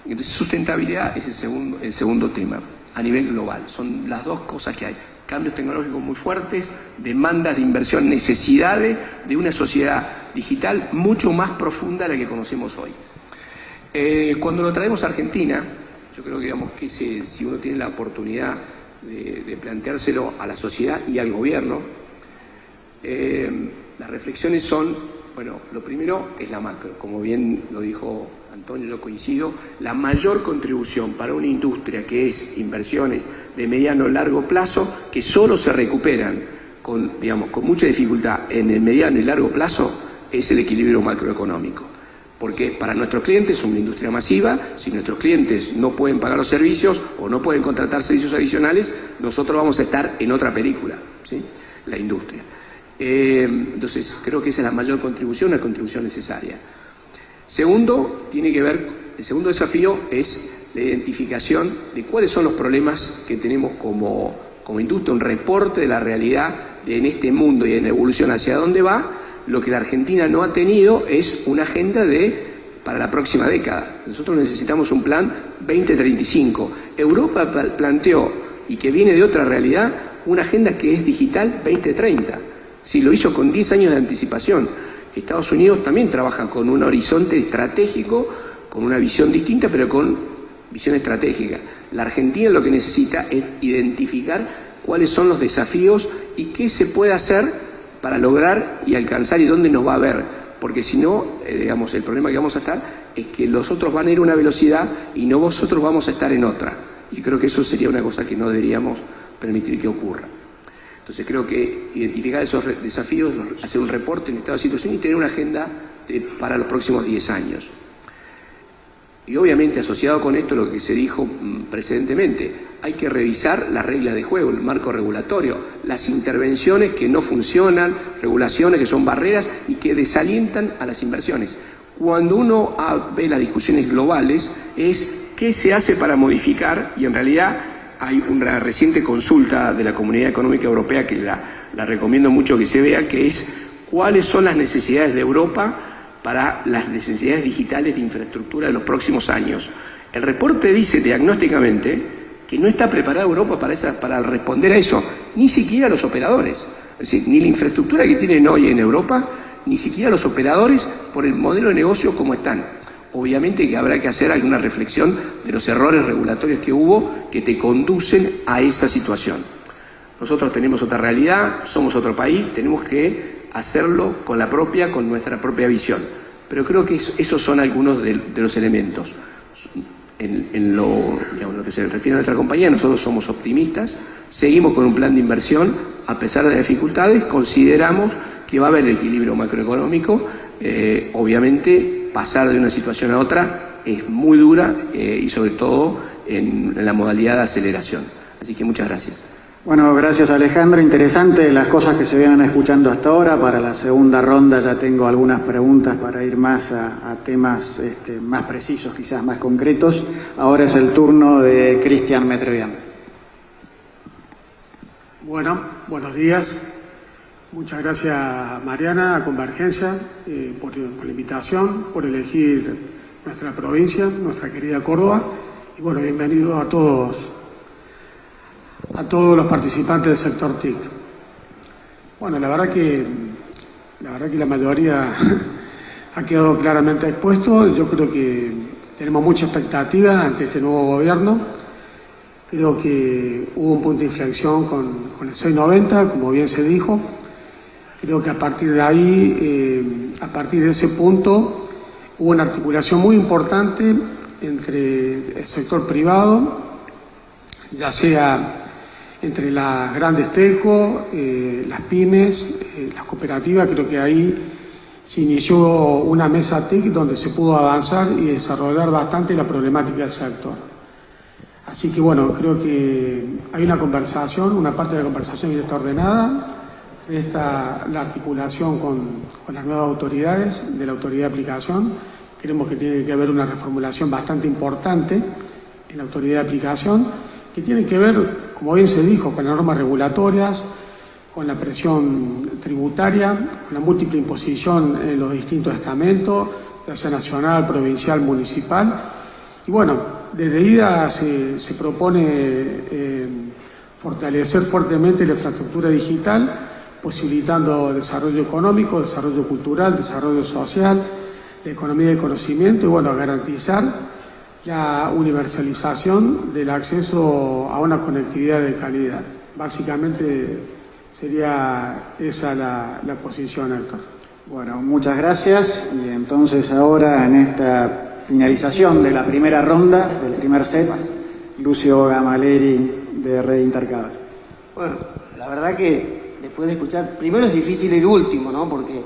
Entonces, sustentabilidad es el segundo tema a nivel global. Son las dos cosas que hay. Cambios tecnológicos muy fuertes, demandas de inversión, necesidades de una sociedad digital mucho más profunda de la que conocemos hoy. Cuando lo traemos a Argentina, yo creo que, digamos, que si uno tiene la oportunidad de planteárselo a la sociedad y al gobierno, las reflexiones son, bueno, lo primero es la macro, como bien lo dijo Antonio, yo coincido, la mayor contribución para una industria que es inversiones de mediano o largo plazo, que solo se recuperan con mucha dificultad en el mediano y largo plazo, es el equilibrio macroeconómico. Porque para nuestros clientes es una industria masiva, si nuestros clientes no pueden pagar los servicios o no pueden contratar servicios adicionales, nosotros vamos a estar en otra película, ¿sí? La industria. Entonces, creo que esa es la mayor contribución, una contribución necesaria. Segundo, el segundo desafío es la identificación de cuáles son los problemas que tenemos como industria, un reporte de la realidad en este mundo y en evolución hacia dónde va. Lo que la Argentina no ha tenido es una agenda para la próxima década. Nosotros necesitamos un plan 2035. Europa planteó, y que viene de otra realidad, una agenda que es digital 2030. Sí, lo hizo con 10 años de anticipación. Estados Unidos también trabaja con un horizonte estratégico, con una visión distinta, pero con visión estratégica. La Argentina lo que necesita es identificar cuáles son los desafíos y qué se puede hacer para lograr y alcanzar y dónde nos va a ver. Porque si no, el problema que vamos a estar es que los otros van a ir a una velocidad y no vosotros vamos a estar en otra. Y creo que eso sería una cosa que no deberíamos permitir que ocurra. Entonces creo que identificar esos desafíos, hacer un reporte en estado de situación y tener una agenda para los próximos 10 años. Y obviamente asociado con esto lo que se dijo precedentemente, hay que revisar las reglas de juego, el marco regulatorio, las intervenciones que no funcionan, regulaciones que son barreras y que desalientan a las inversiones. Cuando uno ve las discusiones globales es qué se hace para modificar, y en realidad hay una reciente consulta de la Comunidad Económica Europea que la recomiendo mucho que se vea, que es cuáles son las necesidades de Europa para las necesidades digitales de infraestructura de los próximos años. El reporte dice diagnósticamente que no está preparada Europa para responder a eso, ni siquiera los operadores. Es decir, ni la infraestructura que tienen hoy en Europa, ni siquiera los operadores por el modelo de negocio como están. Obviamente que habrá que hacer alguna reflexión de los errores regulatorios que hubo que te conducen a esa situación. Nosotros tenemos otra realidad, somos otro país, tenemos que hacerlo con nuestra propia visión. Pero creo que esos son algunos de los elementos. En lo que se refiere a nuestra compañía, nosotros somos optimistas, seguimos con un plan de inversión, a pesar de las dificultades, consideramos que va a haber equilibrio macroeconómico. Obviamente, pasar de una situación a otra es muy dura y sobre todo en la modalidad de aceleración. Así que muchas gracias. Bueno, gracias Alejandro. Interesante las cosas que se vienen escuchando hasta ahora. Para la segunda ronda ya tengo algunas preguntas para ir más a temas más precisos, quizás más concretos. Ahora es el turno de Cristian Metrevián. Bueno, buenos días. Muchas gracias Mariana, a Convergencia, por la invitación, por elegir nuestra provincia, nuestra querida Córdoba. Y bueno, bienvenido a todos los participantes del sector TIC. Bueno, la verdad que la mayoría ha quedado claramente expuesto. Yo creo que tenemos mucha expectativa ante este nuevo gobierno. Creo que hubo un punto de inflexión con el 690, como bien se dijo. Creo que a partir de ahí, a partir de ese punto, hubo una articulación muy importante entre el sector privado, ya sea entre las grandes telcos, las pymes, las cooperativas. Creo que ahí se inició una mesa TIC donde se pudo avanzar y desarrollar bastante la problemática del sector. Así que bueno, creo que hay una conversación, una parte de la conversación ya está ordenada. Esta la articulación con las nuevas autoridades de la autoridad de aplicación. Creemos que tiene que haber una reformulación bastante importante en la autoridad de aplicación, que tiene que ver, como bien se dijo, con las normas regulatorias, con la presión tributaria, con la múltiple imposición en los distintos estamentos, ya sea nacional, provincial, municipal. Y bueno, desde IDA se propone fortalecer fuertemente la infraestructura digital, posibilitando desarrollo económico, desarrollo cultural, desarrollo social, la economía del conocimiento y bueno, garantizar la universalización del acceso a una conectividad de calidad. Básicamente sería esa la posición, Héctor. Bueno, muchas gracias. Y entonces ahora, en esta finalización de la primera ronda, del primer set, Lucio Gamaleri, de Red Intercable. Bueno, la verdad que después de escuchar, primero es difícil el último, ¿no? Porque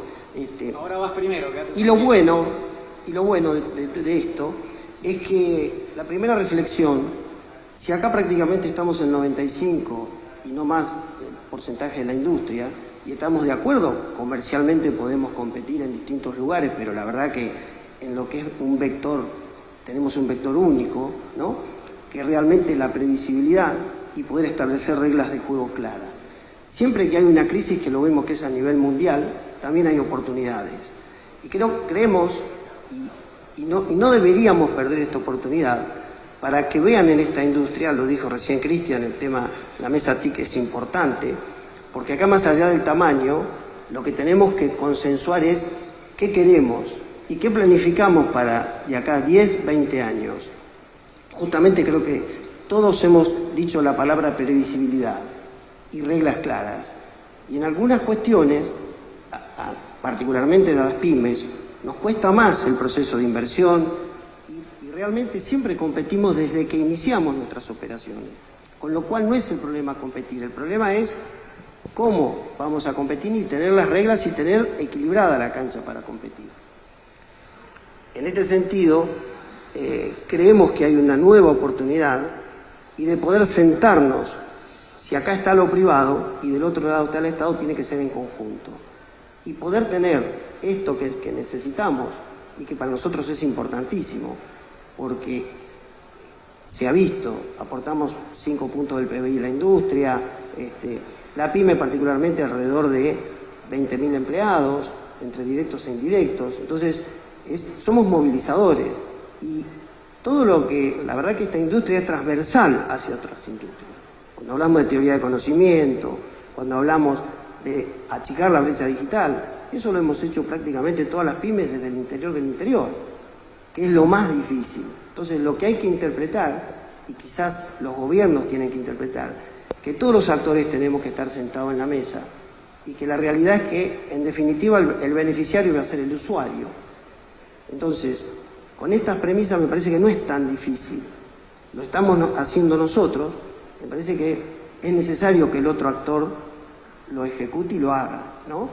ahora vas primero. Y lo bueno de esto es que la primera reflexión, si acá prácticamente estamos en 95 y no más el porcentaje de la industria, y estamos de acuerdo, comercialmente podemos competir en distintos lugares, pero la verdad que en lo que es un vector, tenemos un vector único, ¿no? Que realmente la previsibilidad y poder establecer reglas de juego claras. Siempre que hay una crisis, que lo vemos que es a nivel mundial, también hay oportunidades. Y creemos, y no deberíamos perder esta oportunidad, para que vean en esta industria, lo dijo recién Cristian, el tema, la mesa TIC es importante, porque acá más allá del tamaño, lo que tenemos que consensuar es qué queremos y qué planificamos para de acá 10, 20 años. Justamente creo que todos hemos dicho la palabra previsibilidad y reglas claras. Y en algunas cuestiones, particularmente de las pymes, nos cuesta más el proceso de inversión y realmente siempre competimos desde que iniciamos nuestras operaciones. Con lo cual no es el problema competir, el problema es cómo vamos a competir y tener las reglas y tener equilibrada la cancha para competir. En este sentido, creemos que hay una nueva oportunidad y de poder sentarnos, si acá está lo privado y del otro lado está el Estado, tiene que ser en conjunto. Y poder tener esto que necesitamos y que para nosotros es importantísimo, porque se ha visto, aportamos 5 puntos del PBI de la industria, la pyme particularmente alrededor de 20.000 empleados, entre directos e indirectos. Entonces, somos movilizadores y todo lo que, la verdad que esta industria es transversal hacia otras industrias. Cuando hablamos de teoría de conocimiento, cuando hablamos de achicar la brecha digital, eso lo hemos hecho prácticamente todas las pymes desde el interior del interior, que es lo más difícil. Entonces, lo que hay que interpretar, y quizás los gobiernos tienen que interpretar, que todos los actores tenemos que estar sentados en la mesa y que la realidad es que, en definitiva, el beneficiario va a ser el usuario. Entonces, con estas premisas me parece que no es tan difícil. Lo estamos haciendo nosotros, me parece que es necesario que el otro actor lo ejecute y lo haga, ¿no?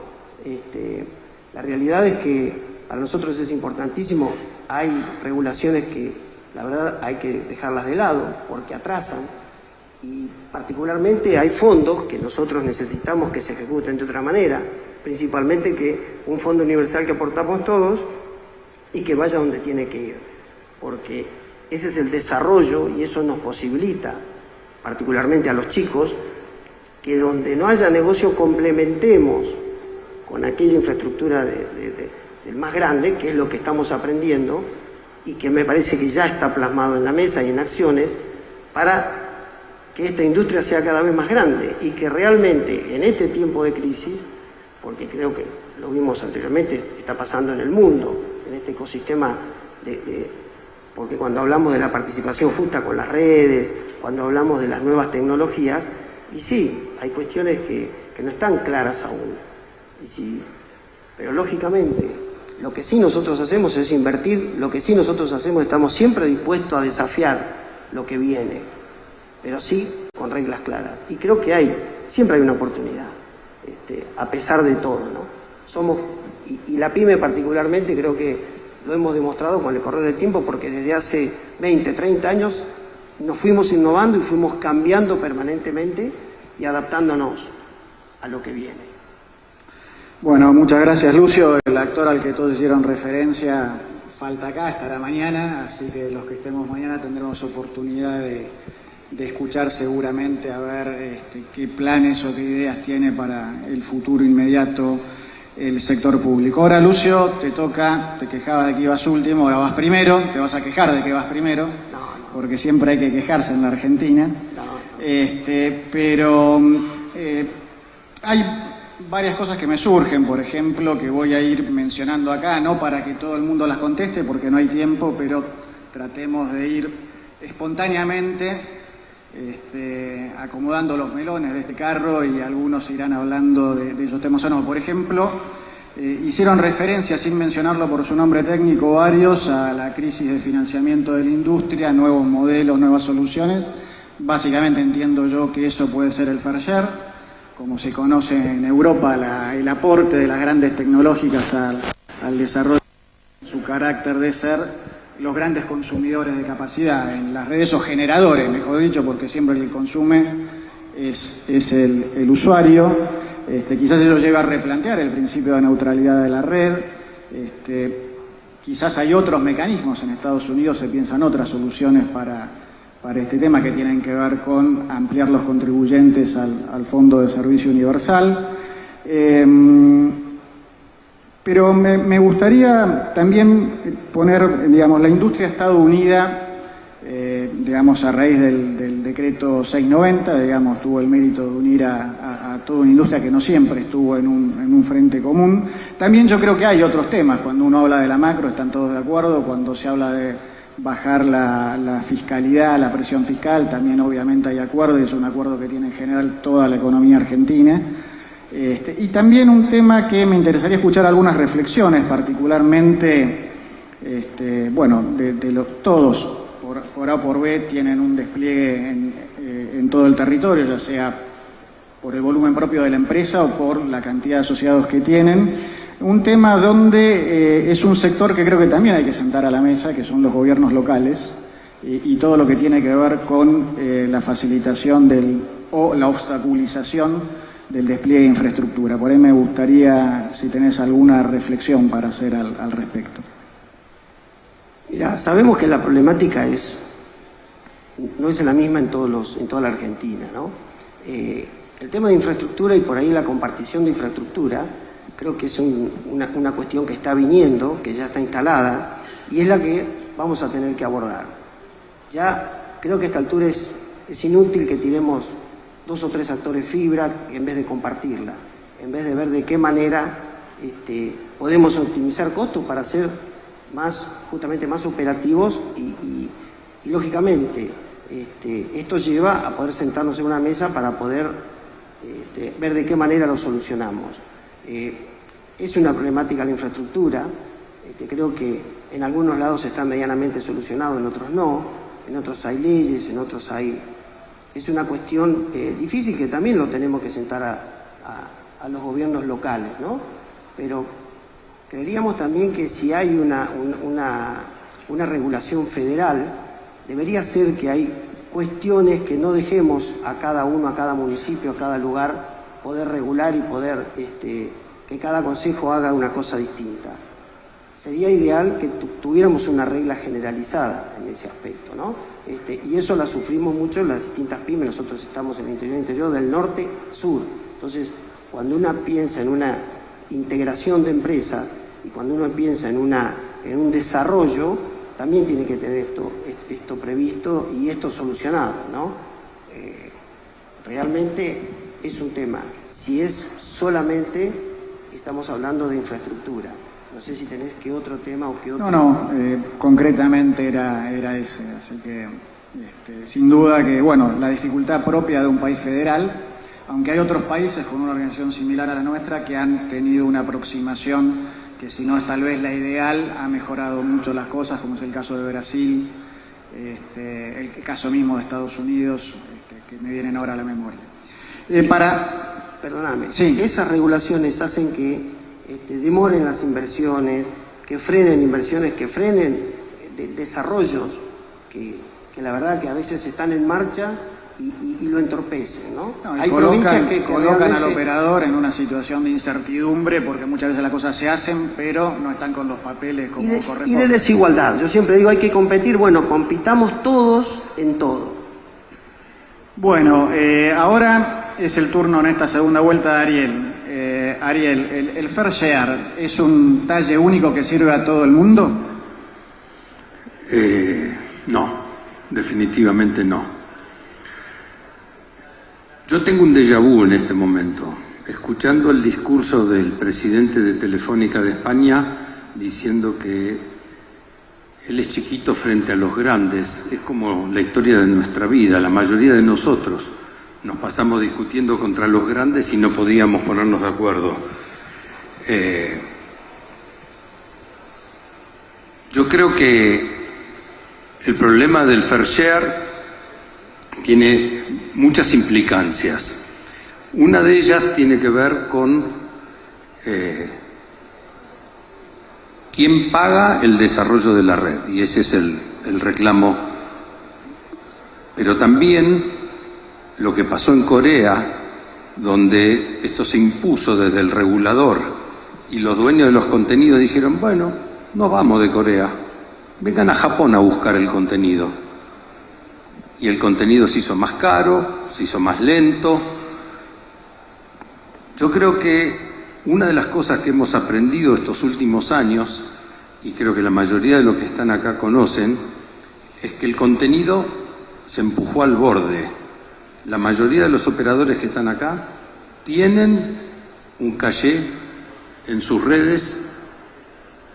La realidad es que para nosotros es importantísimo, hay regulaciones que la verdad hay que dejarlas de lado porque atrasan, y particularmente hay fondos que nosotros necesitamos que se ejecuten de otra manera, principalmente que un fondo universal que aportamos todos y que vaya donde tiene que ir, porque ese es el desarrollo y eso nos posibilita, particularmente a los chicos, que donde no haya negocio complementemos con aquella infraestructura del más grande, que es lo que estamos aprendiendo y que me parece que ya está plasmado en la mesa y en acciones para que esta industria sea cada vez más grande y que realmente en este tiempo de crisis, porque creo que lo vimos anteriormente, está pasando en el mundo, en este ecosistema porque cuando hablamos de la participación justa con las redes, cuando hablamos de las nuevas tecnologías, y sí, hay cuestiones que no están claras aún, pero lógicamente lo que sí nosotros hacemos es invertir, lo que sí nosotros hacemos, estamos siempre dispuestos a desafiar lo que viene, pero sí con reglas claras. Y creo que siempre hay una oportunidad, a pesar de todo, ¿no? Y la pyme particularmente creo que lo hemos demostrado con el correr del tiempo, porque desde hace 20, 30 años nos fuimos innovando y fuimos cambiando permanentemente y adaptándonos a lo que viene. Bueno, muchas gracias, Lucio. El actor al que todos hicieron referencia falta acá, estará mañana, así que los que estemos mañana tendremos oportunidad de de escuchar seguramente a ver qué planes o qué ideas tiene para el futuro inmediato el sector público. Ahora, Lucio, te toca, te quejabas de que ibas último, ahora vas primero, te vas a quejar de que vas primero, porque siempre hay que quejarse en la Argentina. Pero hay varias cosas que me surgen, por ejemplo, que voy a ir mencionando acá, no para que todo el mundo las conteste, porque no hay tiempo, pero tratemos de ir espontáneamente acomodando los melones de este carro y algunos irán hablando de esos temas o no. Por ejemplo, hicieron referencia, sin mencionarlo por su nombre técnico, varios, a la crisis de financiamiento de la industria, nuevos modelos, nuevas soluciones. Básicamente entiendo yo que eso puede ser el fair share, como se conoce en Europa, el aporte de las grandes tecnológicas al desarrollo, su carácter de ser los grandes consumidores de capacidad en las redes, o generadores, mejor dicho, porque siempre el que consume es el usuario. Quizás eso lleva a replantear el principio de neutralidad de la red. Quizás hay otros mecanismos, en Estados Unidos se piensan otras soluciones para este tema que tienen que ver con ampliar los contribuyentes al Fondo de Servicio Universal. Pero me gustaría también poner, digamos, la industria ha estado unida, digamos, a raíz del decreto 690, digamos, tuvo el mérito de unir a toda una industria que no siempre estuvo en un frente común. También yo creo que hay otros temas, cuando uno habla de la macro están todos de acuerdo, cuando se habla de bajar la fiscalidad, la presión fiscal, también obviamente hay acuerdo, y es un acuerdo que tiene en general toda la economía argentina. Y también un tema que me interesaría escuchar algunas reflexiones, particularmente, bueno, todos, por A o por B, tienen un despliegue en todo el territorio, ya sea por el volumen propio de la empresa o por la cantidad de asociados que tienen. Un tema donde es un sector que creo que también hay que sentar a la mesa, que son los gobiernos locales, y todo lo que tiene que ver con la facilitación o la obstaculización del despliegue de infraestructura. Por ahí me gustaría si tenés alguna reflexión para hacer al respecto. Mira, sabemos que la problemática no es la misma en toda la Argentina, ¿no? El tema de infraestructura y por ahí la compartición de infraestructura, creo que es una cuestión que está viniendo, que ya está instalada, y es la que vamos a tener que abordar. Ya creo que a esta altura es inútil que tiremos 2 o 3 actores fibra en vez de compartirla, en vez de ver de qué manera podemos optimizar costos para ser justamente más operativos y lógicamente esto lleva a poder sentarnos en una mesa para poder ver de qué manera lo solucionamos. Es una problemática la infraestructura, creo que en algunos lados está medianamente solucionado, en otros no, en otros hay leyes, en otros hay... Es una cuestión difícil que también lo tenemos que sentar a los gobiernos locales, ¿no? Pero creeríamos también que si hay una regulación federal, debería ser que hay cuestiones que no dejemos a cada uno, a cada municipio, a cada lugar, poder regular y poder que cada consejo haga una cosa distinta. Sería ideal que tuviéramos una regla generalizada en ese aspecto, ¿no? Y eso la sufrimos mucho en las distintas pymes. Nosotros estamos en el interior del norte al sur. Entonces, cuando uno piensa en una integración de empresas y cuando uno piensa en un desarrollo, también tiene que tener esto previsto y esto solucionado, ¿no? Realmente es un tema. Si es solamente, estamos hablando de infraestructura. No sé si tenés qué otro tema o qué otro... No, concretamente era ese, así que sin duda que, bueno, la dificultad propia de un país federal, aunque hay otros países con una organización similar a la nuestra que han tenido una aproximación que, si no es tal vez la ideal, ha mejorado mucho las cosas, como es el caso de Brasil, el caso mismo de Estados Unidos, que me vienen ahora a la memoria. Perdóname, sí. Esas regulaciones hacen que demoren las inversiones, que frenen inversiones, que frenen desarrollos que la verdad que a veces están en marcha y lo entorpecen, ¿no? Hay provincias que colocan al operador en una situación de incertidumbre porque muchas veces las cosas se hacen pero no están con los papeles como corresponde. Y de desigualdad. Yo siempre digo hay que competir, bueno, compitamos todos en todo. Bueno, ahora es el turno en esta segunda vuelta de Ariel. Ariel, ¿el fair share es un talle único que sirve a todo el mundo? No, definitivamente no. Yo tengo un déjà vu en este momento, escuchando el discurso del presidente de Telefónica de España diciendo que él es chiquito frente a los grandes. Es como la historia de nuestra vida. La mayoría de nosotros nos pasamos discutiendo contra los grandes y no podíamos ponernos de acuerdo. Yo creo que el problema del fair share tiene muchas implicancias. Una de ellas tiene que ver con quién paga el desarrollo de la red, y ese es el reclamo. Pero también lo que pasó en Corea, donde esto se impuso desde el regulador y los dueños de los contenidos dijeron, bueno, no vamos de Corea, vengan a Japón a buscar el contenido. Y el contenido se hizo más caro, se hizo más lento. Yo creo que una de las cosas que hemos aprendido estos últimos años, y creo que la mayoría de los que están acá conocen, es que el contenido se empujó al borde. La mayoría de los operadores que están acá tienen un caché en sus redes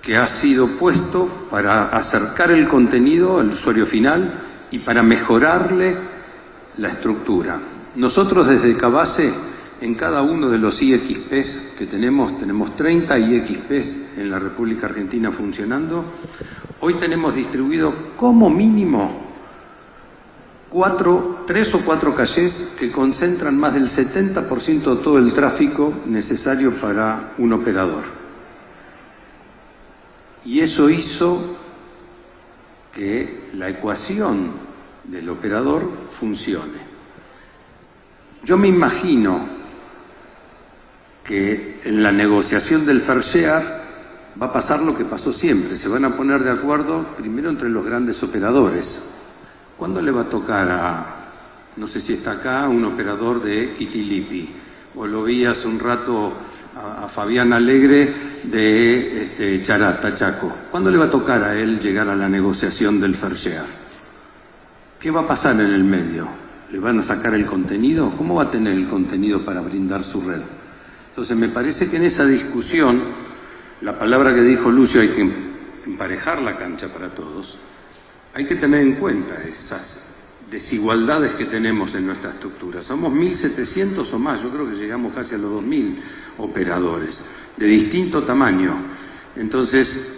que ha sido puesto para acercar el contenido al usuario final y para mejorarle la estructura. Nosotros desde Cabase, en cada uno de los IXPs que tenemos 30 IXPs en la República Argentina funcionando. Hoy tenemos distribuido como mínimo 3 o 4 cachés que concentran más del 70% de todo el tráfico necesario para un operador. Y eso hizo que la ecuación del operador funcione. Yo me imagino que en la negociación del fair share va a pasar lo que pasó siempre. Se van a poner de acuerdo primero entre los grandes operadores. ¿Cuándo le va a tocar no sé si está acá, un operador de Kitilipi? O lo vi hace un rato a Fabián Alegre de Charata, Chaco. ¿Cuándo le va a tocar a él llegar a la negociación del fair share? ¿Qué va a pasar en el medio? ¿Le van a sacar el contenido? ¿Cómo va a tener el contenido para brindar su red? Entonces me parece que en esa discusión, la palabra que dijo Lucio, hay que emparejar la cancha para todos. Hay que tener en cuenta esas desigualdades que tenemos en nuestra estructura. Somos 1.700 o más, yo creo que llegamos casi a los 2.000 operadores, de distinto tamaño. Entonces,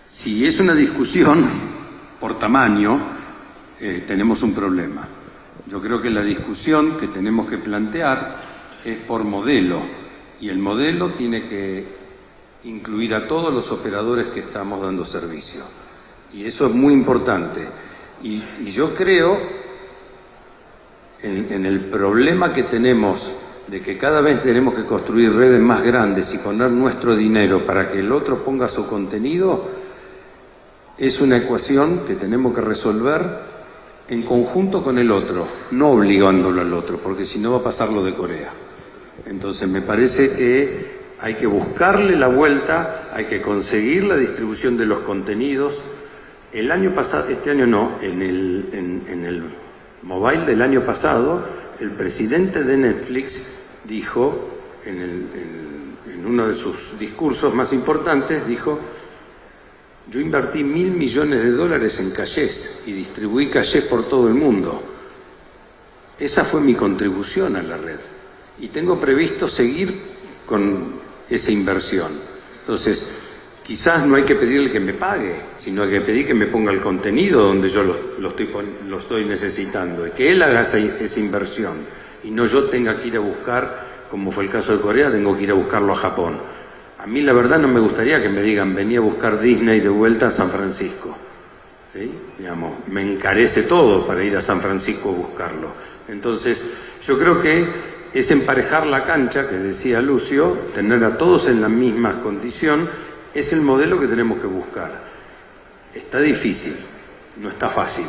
si es una discusión por tamaño, tenemos un problema. Yo creo que la discusión que tenemos que plantear es por modelo, y el modelo tiene que incluir a todos los operadores que estamos dando servicio. Y eso es muy importante. Y yo creo en el problema que tenemos de que cada vez tenemos que construir redes más grandes y poner nuestro dinero para que el otro ponga su contenido, es una ecuación que tenemos que resolver en conjunto con el otro, no obligándolo al otro, porque si no va a pasar lo de Corea. Entonces me parece que hay que buscarle la vuelta, hay que conseguir la distribución de los contenidos. El año pasado, este año no, en el mobile del año pasado, el presidente de Netflix dijo, en uno de sus discursos más importantes, dijo: yo invertí $1.000 millones en cachés y distribuí cachés por todo el mundo. Esa fue mi contribución a la red. Y tengo previsto seguir con esa inversión. Entonces, quizás no hay que pedirle que me pague, sino hay que pedir que me ponga el contenido donde yo lo estoy necesitando, y que él haga esa inversión, y no yo tenga que ir a buscar, como fue el caso de Corea, tengo que ir a buscarlo a Japón. A mí la verdad no me gustaría que me digan, vení a buscar Disney de vuelta a San Francisco. ¿Sí? Digamos, me encarece todo para ir a San Francisco a buscarlo. Entonces, yo creo que es emparejar la cancha, que decía Lucio, tener a todos en la misma condición, es el modelo que tenemos que buscar. Está difícil, no está fácil.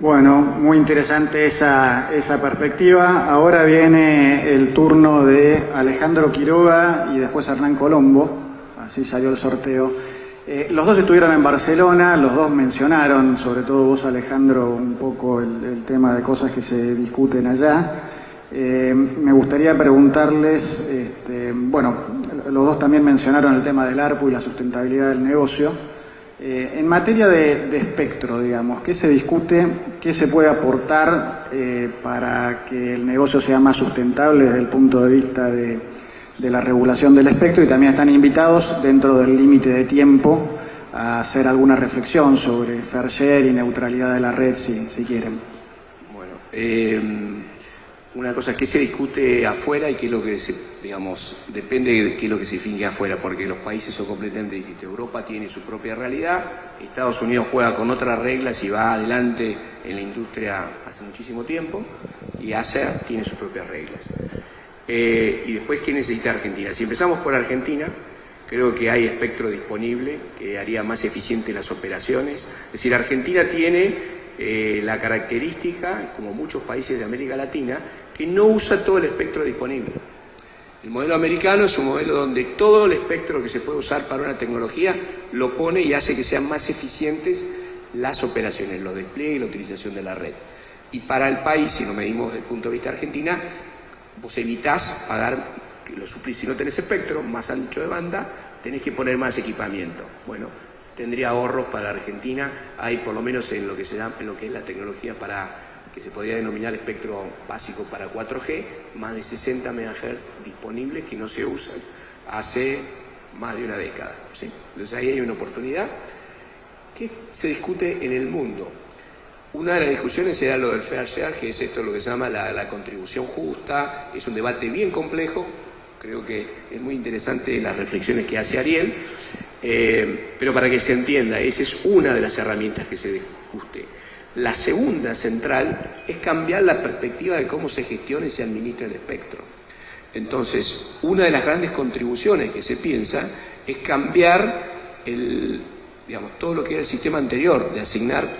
Bueno, muy interesante esa perspectiva. Ahora viene el turno de Alejandro Quiroga y después Hernán Colombo. Así salió el sorteo. Los dos estuvieron en Barcelona, los dos mencionaron, sobre todo vos, Alejandro, un poco el tema de cosas que se discuten allá. Me gustaría preguntarles, bueno, los dos también mencionaron el tema del ARPU y la sustentabilidad del negocio. En materia de espectro, digamos, ¿qué se discute? ¿Qué se puede aportar para que el negocio sea más sustentable desde el punto de vista de la regulación del espectro? Y también están invitados, dentro del límite de tiempo, a hacer alguna reflexión sobre fair share y neutralidad de la red, si quieren. Bueno, una cosa es que se discute afuera y qué es lo que digamos, depende de qué es lo que se finge afuera, porque los países son completamente distintos. Europa tiene su propia realidad, Estados Unidos juega con otras reglas y va adelante en la industria hace muchísimo tiempo, y Asia tiene sus propias reglas. Y después, ¿qué necesita Argentina? Si empezamos por Argentina, creo que hay espectro disponible que haría más eficientes las operaciones. Es decir, Argentina tiene la característica, como muchos países de América Latina, que no usa todo el espectro disponible. El modelo americano es un modelo donde todo el espectro que se puede usar para una tecnología lo pone y hace que sean más eficientes las operaciones, los despliegues y la utilización de la red. Y para el país, si lo medimos desde el punto de vista de Argentina, vos evitás pagar, lo suplís. Si no tenés espectro, más ancho de banda, tenés que poner más equipamiento. Bueno, tendría ahorros para Argentina. Hay, por lo menos en lo que se da, en lo que es la tecnología para que se podría denominar espectro básico para 4G, más de 60 MHz disponibles que no se usan hace más de una década, ¿sí? Entonces ahí hay una oportunidad que se discute en el mundo. Una de las discusiones era lo del fair share, que es esto lo que se llama la contribución justa. Es un debate bien complejo, creo que es muy interesante las reflexiones que hace Ariel, pero para que se entienda, esa es una de las herramientas que se discute. La segunda central es cambiar la perspectiva de cómo se gestiona y se administra el espectro. Entonces, una de las grandes contribuciones que se piensa es cambiar digamos, todo lo que era el sistema anterior de asignar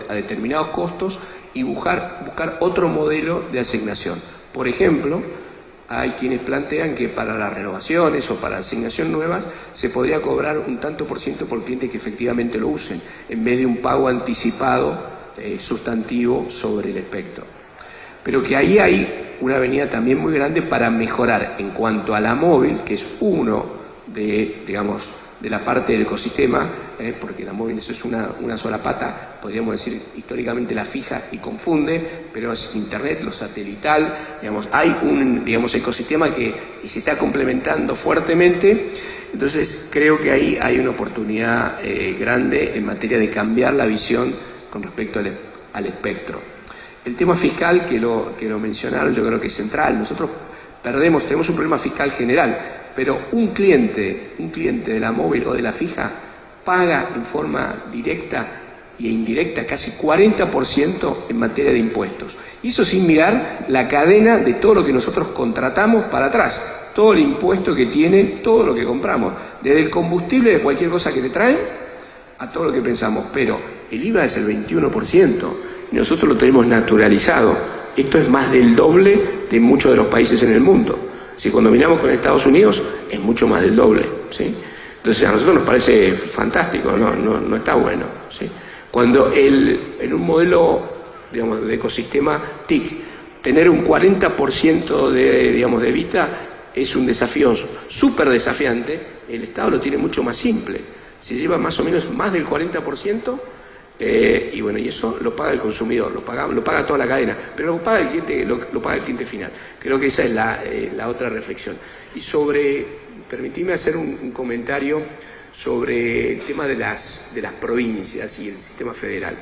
a determinados costos y buscar otro modelo de asignación. Por ejemplo, hay quienes plantean que para las renovaciones o para asignación nuevas se podría cobrar un tanto por ciento por clientes que efectivamente lo usen, en vez de un pago anticipado sustantivo sobre el espectro. Pero que ahí hay una avenida también muy grande para mejorar en cuanto a la móvil, que es uno de, digamos, de la parte del ecosistema, porque la móvil eso es una sola pata, podríamos decir históricamente la fija y confunde, pero es internet, lo satelital, digamos, hay un, digamos, ecosistema que se está complementando fuertemente. Entonces creo que ahí hay una oportunidad grande en materia de cambiar la visión con respecto al espectro. El tema fiscal, que lo mencionaron, yo creo que es central. Nosotros tenemos un problema fiscal general, pero un cliente de la móvil o de la fija paga en forma directa e indirecta casi 40% en materia de impuestos. Y eso sin mirar la cadena de todo lo que nosotros contratamos para atrás, todo el impuesto que tiene, todo lo que compramos, desde el combustible de cualquier cosa que le traen, a todo lo que pensamos, pero el IVA es el 21% y nosotros lo tenemos naturalizado. Esto es más del doble de muchos de los países en el mundo. Si cuando miramos con Estados Unidos es mucho más del doble, ¿sí? Entonces a nosotros nos parece fantástico, no está bueno, ¿sí? Cuando en un modelo, digamos, de ecosistema TIC, tener un 40% de evita es un desafío súper desafiante. El Estado lo tiene mucho más simple. Se lleva más o menos más del 40%, y bueno, y eso lo paga el consumidor, lo paga toda la cadena, pero lo paga el cliente, lo paga el cliente final. Creo que esa es la otra reflexión. Y permitidme hacer un comentario sobre el tema de las provincias y el sistema federal.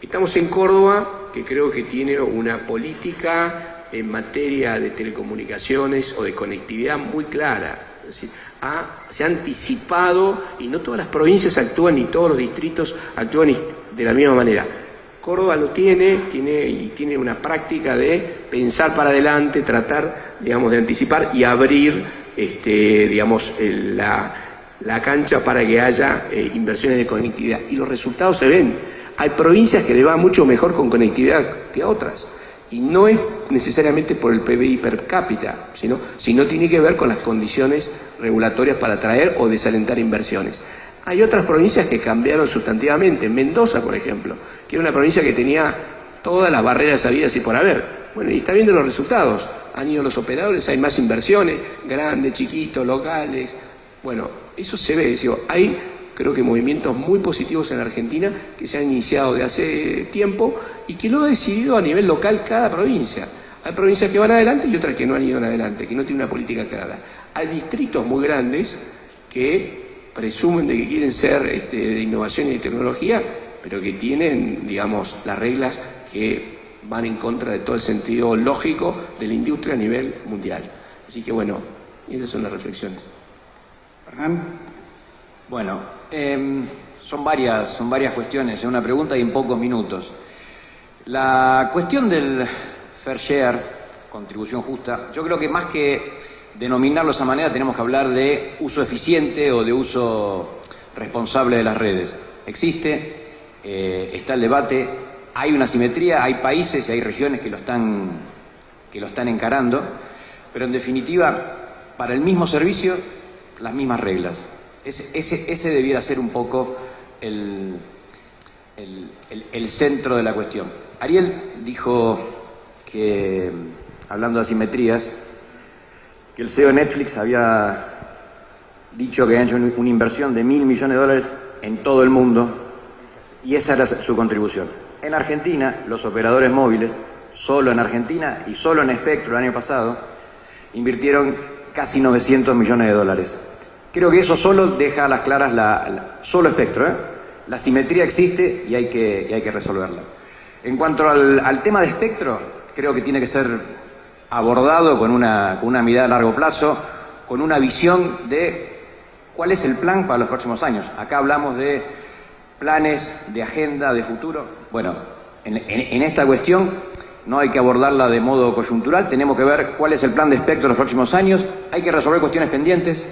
Estamos en Córdoba, que creo que tiene una política en materia de telecomunicaciones o de conectividad muy clara. Es decir, se ha anticipado, y no todas las provincias actúan ni todos los distritos actúan de la misma manera. Córdoba lo tiene una práctica de pensar para adelante, tratar, digamos, de anticipar y abrir, digamos, la cancha para que haya inversiones de conectividad. Y los resultados se ven. Hay provincias que le va mucho mejor con conectividad que a otras. Y no es necesariamente por el PBI per cápita, sino tiene que ver con las condiciones regulatorias para atraer o desalentar inversiones. Hay otras provincias que cambiaron sustantivamente. Mendoza, por ejemplo, que era una provincia que tenía todas las barreras habidas y por haber. Bueno, y está viendo los resultados. Han ido los operadores, hay más inversiones, grandes, chiquitos, locales. Bueno, eso se ve. Hay, creo que, movimientos muy positivos en la Argentina que se han iniciado de hace tiempo y que lo ha decidido a nivel local cada provincia. Hay provincias que van adelante y otras que no han ido adelante, que no tienen una política clara. Hay distritos muy grandes que presumen de que quieren ser de innovación y de tecnología, pero que tienen, digamos, las reglas que van en contra de todo el sentido lógico de la industria a nivel mundial. Así que bueno, esas son las reflexiones. Bueno, son varias cuestiones en una pregunta y en pocos minutos. La cuestión del fair share, contribución justa, yo creo que más que denominarlo de esa manera tenemos que hablar de uso eficiente o de uso responsable de las redes. Existe, está el debate, hay una simetría, hay países y hay regiones que lo están encarando, pero en definitiva, para el mismo servicio, las mismas reglas. Ese debiera ser un poco el centro de la cuestión. Ariel dijo que, hablando de asimetrías, que el CEO de Netflix había dicho que habían hecho una inversión de $1.000 millones en todo el mundo y esa era su contribución. En Argentina, los operadores móviles, solo en Argentina y solo en Spectrum el año pasado, invirtieron casi $900 millones. Creo que eso solo deja a las claras solo Spectrum, La simetría existe y hay que resolverla. En cuanto al tema de Spectrum, creo que tiene que ser abordado con una mirada a largo plazo, con una visión de cuál es el plan para los próximos años. Acá hablamos de planes, de agenda, de futuro. Bueno, en esta cuestión no hay que abordarla de modo coyuntural, tenemos que ver cuál es el plan de Spectrum en los próximos años, hay que resolver cuestiones pendientes.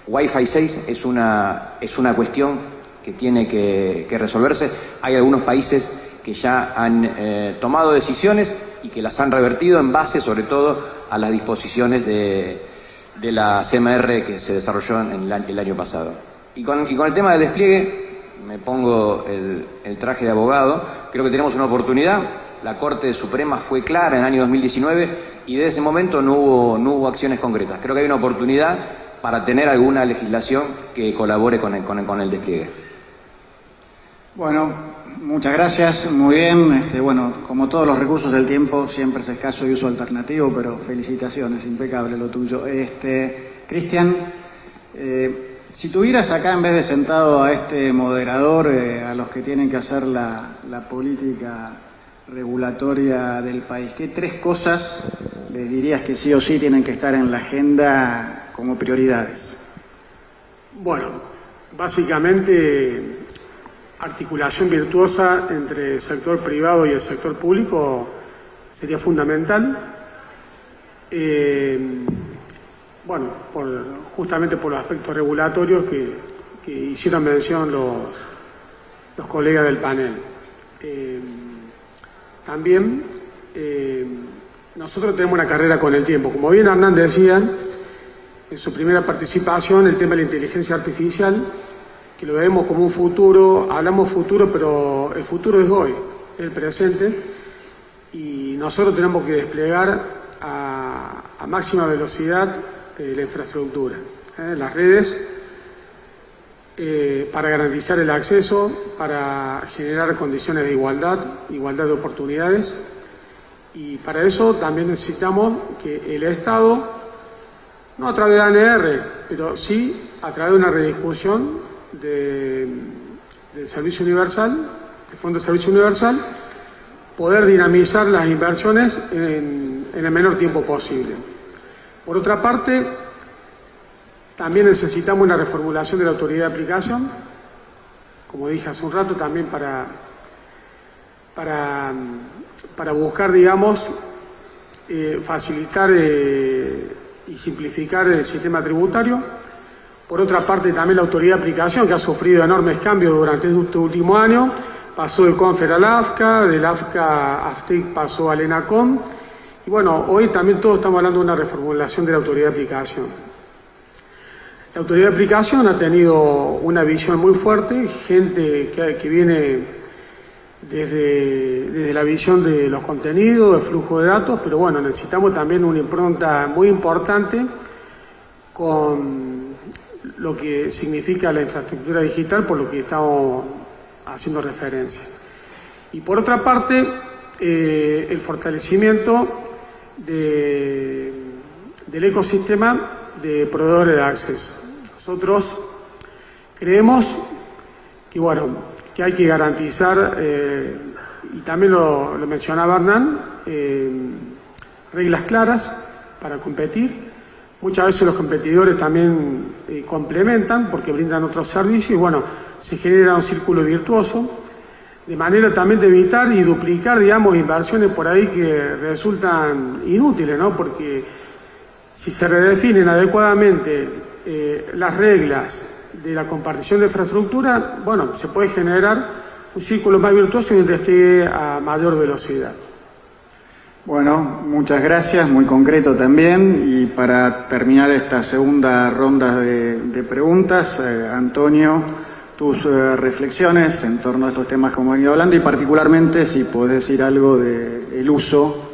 Wi-Fi 6 es una cuestión que tiene que resolverse. Hay algunos países que ya han tomado decisiones y que las han revertido en base, sobre todo, a las disposiciones de la CMR que se desarrolló el año pasado. Y con el tema del despliegue, me pongo el traje de abogado, creo que tenemos una oportunidad. La Corte Suprema fue clara en el año 2019 y desde ese momento no hubo acciones concretas. Creo que hay una oportunidad para tener alguna legislación que colabore con el despliegue. Bueno, muchas gracias, muy bien. Bueno, como todos los recursos del tiempo, siempre es escaso y uso alternativo, pero felicitaciones, impecable lo tuyo. Cristian, si tuvieras acá en vez de sentado a este moderador, a los que tienen que hacer la política regulatoria del país, ¿qué tres cosas les dirías que sí o sí tienen que estar en la agenda como prioridades? Bueno, básicamente articulación virtuosa entre el sector privado y el sector público sería fundamental. Bueno, justamente por los aspectos regulatorios que hicieron mención los colegas del panel. También nosotros tenemos una carrera con el tiempo. Como bien Hernán decía en su primera participación, el tema de la inteligencia artificial, que lo vemos como un futuro, hablamos futuro, pero el futuro es hoy, es el presente, y nosotros tenemos que desplegar a máxima velocidad la infraestructura, las redes, para garantizar el acceso, para generar condiciones de igualdad de oportunidades, y para eso también necesitamos que el Estado, no a través de ANR, pero sí a través de una rediscusión del Servicio Universal, del Fondo de Servicio Universal, poder dinamizar las inversiones en el menor tiempo posible. Por otra parte, también necesitamos una reformulación de la autoridad de aplicación, como dije hace un rato, también para buscar, digamos, facilitar y simplificar el sistema tributario. Por otra parte, también la autoridad de aplicación, que ha sufrido enormes cambios durante este último año, pasó del CONFER al AFCA, del AFCA AFTIC pasó al ENACOM, y bueno, hoy también todos estamos hablando de una reformulación de la autoridad de aplicación. La autoridad de aplicación ha tenido una visión muy fuerte, gente que viene desde la visión de los contenidos, del flujo de datos, pero bueno, necesitamos también una impronta muy importante con lo que significa la infraestructura digital, por lo que estamos haciendo referencia. Y por otra parte, el fortalecimiento del ecosistema de proveedores de acceso. Nosotros creemos que, bueno, que hay que garantizar, y también lo mencionaba Hernán, reglas claras para competir. Muchas veces los competidores también complementan porque brindan otros servicios y bueno, se genera un círculo virtuoso, de manera también de evitar y duplicar, digamos, inversiones por ahí que resultan inútiles, ¿no? Porque si se redefinen adecuadamente las reglas de la compartición de infraestructura, bueno, se puede generar un círculo más virtuoso y un despliegue a mayor velocidad. Bueno, muchas gracias, muy concreto también. Y para terminar esta segunda ronda de preguntas, Antonio, tus reflexiones en torno a estos temas que hemos venido hablando y particularmente si podés decir algo del uso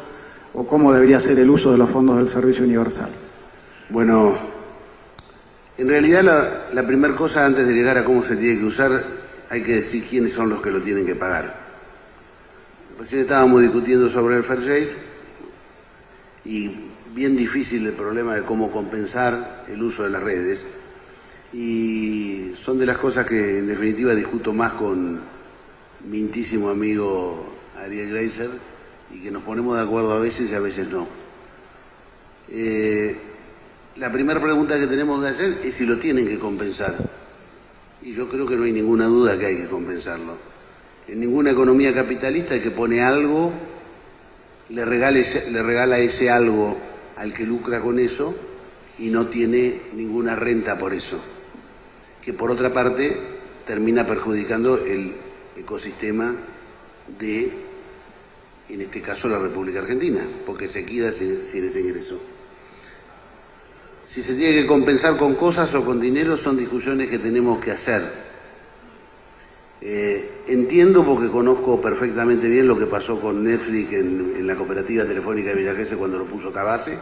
o cómo debería ser el uso de los fondos del Servicio Universal. Bueno, en realidad la primera cosa antes de llegar a cómo se tiene que usar, hay que decir quiénes son los que lo tienen que pagar. Recién estábamos discutiendo sobre el Fairshare y bien difícil el problema de cómo compensar el uso de las redes. Y son de las cosas que en definitiva discuto más con mi intísimo amigo Ariel Greiser y que nos ponemos de acuerdo a veces y a veces no. La primera pregunta que tenemos que hacer es si lo tienen que compensar. Y yo creo que no hay ninguna duda que hay que compensarlo. En ninguna economía capitalista el que pone algo le regala ese algo al que lucra con eso y no tiene ninguna renta por eso, que por otra parte termina perjudicando el ecosistema de, en este caso, la República Argentina, porque se queda sin ese ingreso. Si se tiene que compensar con cosas o con dinero son discusiones que tenemos que hacer. Entiendo porque conozco perfectamente bien lo que pasó con Netflix en la cooperativa telefónica de Villa Gesell cuando lo puso Cabase,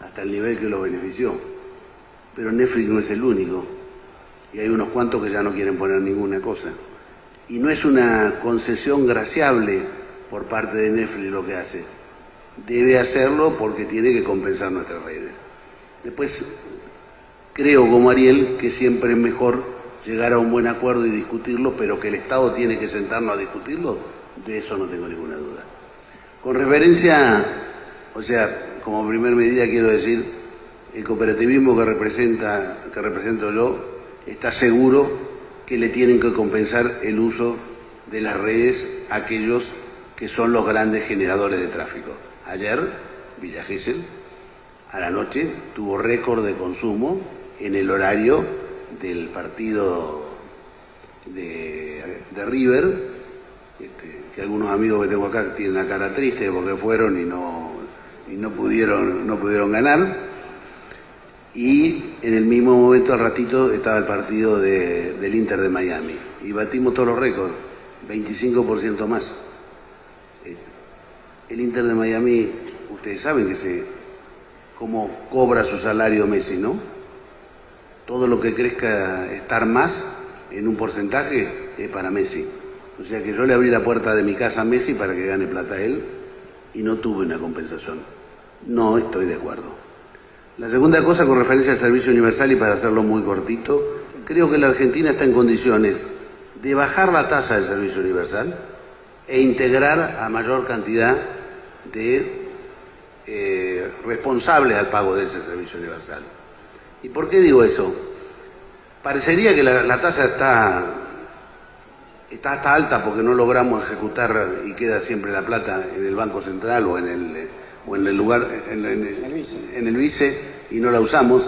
hasta el nivel que lo benefició. Pero Netflix no es el único, y hay unos cuantos que ya no quieren poner ninguna cosa. Y no es una concesión graciable por parte de Netflix lo que hace. Debe hacerlo porque tiene que compensar nuestras redes. Después, creo como Ariel que siempre es mejor llegar a un buen acuerdo y discutirlo, pero que el Estado tiene que sentarnos a discutirlo, de eso no tengo ninguna duda. Con referencia, o sea, como primer medida quiero decir, el cooperativismo que represento yo, está seguro que le tienen que compensar el uso de las redes a aquellos que son los grandes generadores de tráfico. Ayer, Villa Gesell, a la noche, tuvo récord de consumo en el horario del partido de River, que algunos amigos que tengo acá tienen la cara triste porque fueron y no pudieron ganar, y en el mismo momento al ratito estaba el partido del Inter de Miami y batimos todos los récords, 25% más. El Inter de Miami, ustedes saben cómo cobra su salario Messi, ¿no? Todo lo que crezca estar más en un porcentaje es para Messi. O sea que yo le abrí la puerta de mi casa a Messi para que gane plata a él y no tuve una compensación. No estoy de acuerdo. La segunda cosa, con referencia al servicio universal, y para hacerlo muy cortito, creo que la Argentina está en condiciones de bajar la tasa del servicio universal e integrar a mayor cantidad de responsables al pago de ese servicio universal. ¿Y por qué digo eso? Parecería que la tasa está alta porque no logramos ejecutar y queda siempre la plata en el Banco Central o en el vice y no la usamos,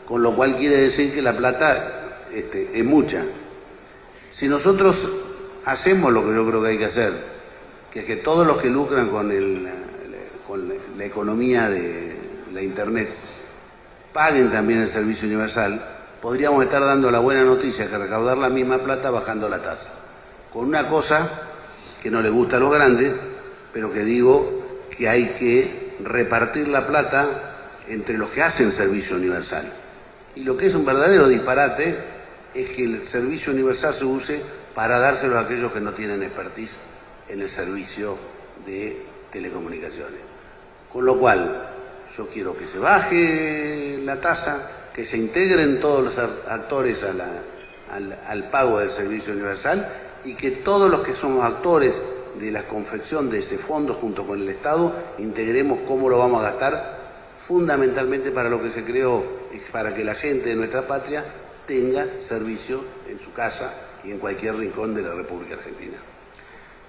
con lo cual quiere decir que la plata es mucha. Si nosotros hacemos lo que yo creo que hay que hacer, que es que todos los que lucran con la economía de la Internet paguen también el servicio universal, podríamos estar dando la buena noticia que recaudar la misma plata bajando la tasa. Con una cosa que no le gusta a los grandes, pero que digo que hay que repartir la plata entre los que hacen servicio universal. Y lo que es un verdadero disparate es que el servicio universal se use para dárselo a aquellos que no tienen expertise en el servicio de telecomunicaciones. Con lo cual, yo quiero que se baje la tasa, que se integren todos los actores al pago del servicio universal y que todos los que somos actores de la confección de ese fondo junto con el Estado integremos cómo lo vamos a gastar, fundamentalmente para lo que se creó, es para que la gente de nuestra patria tenga servicio en su casa y en cualquier rincón de la República Argentina.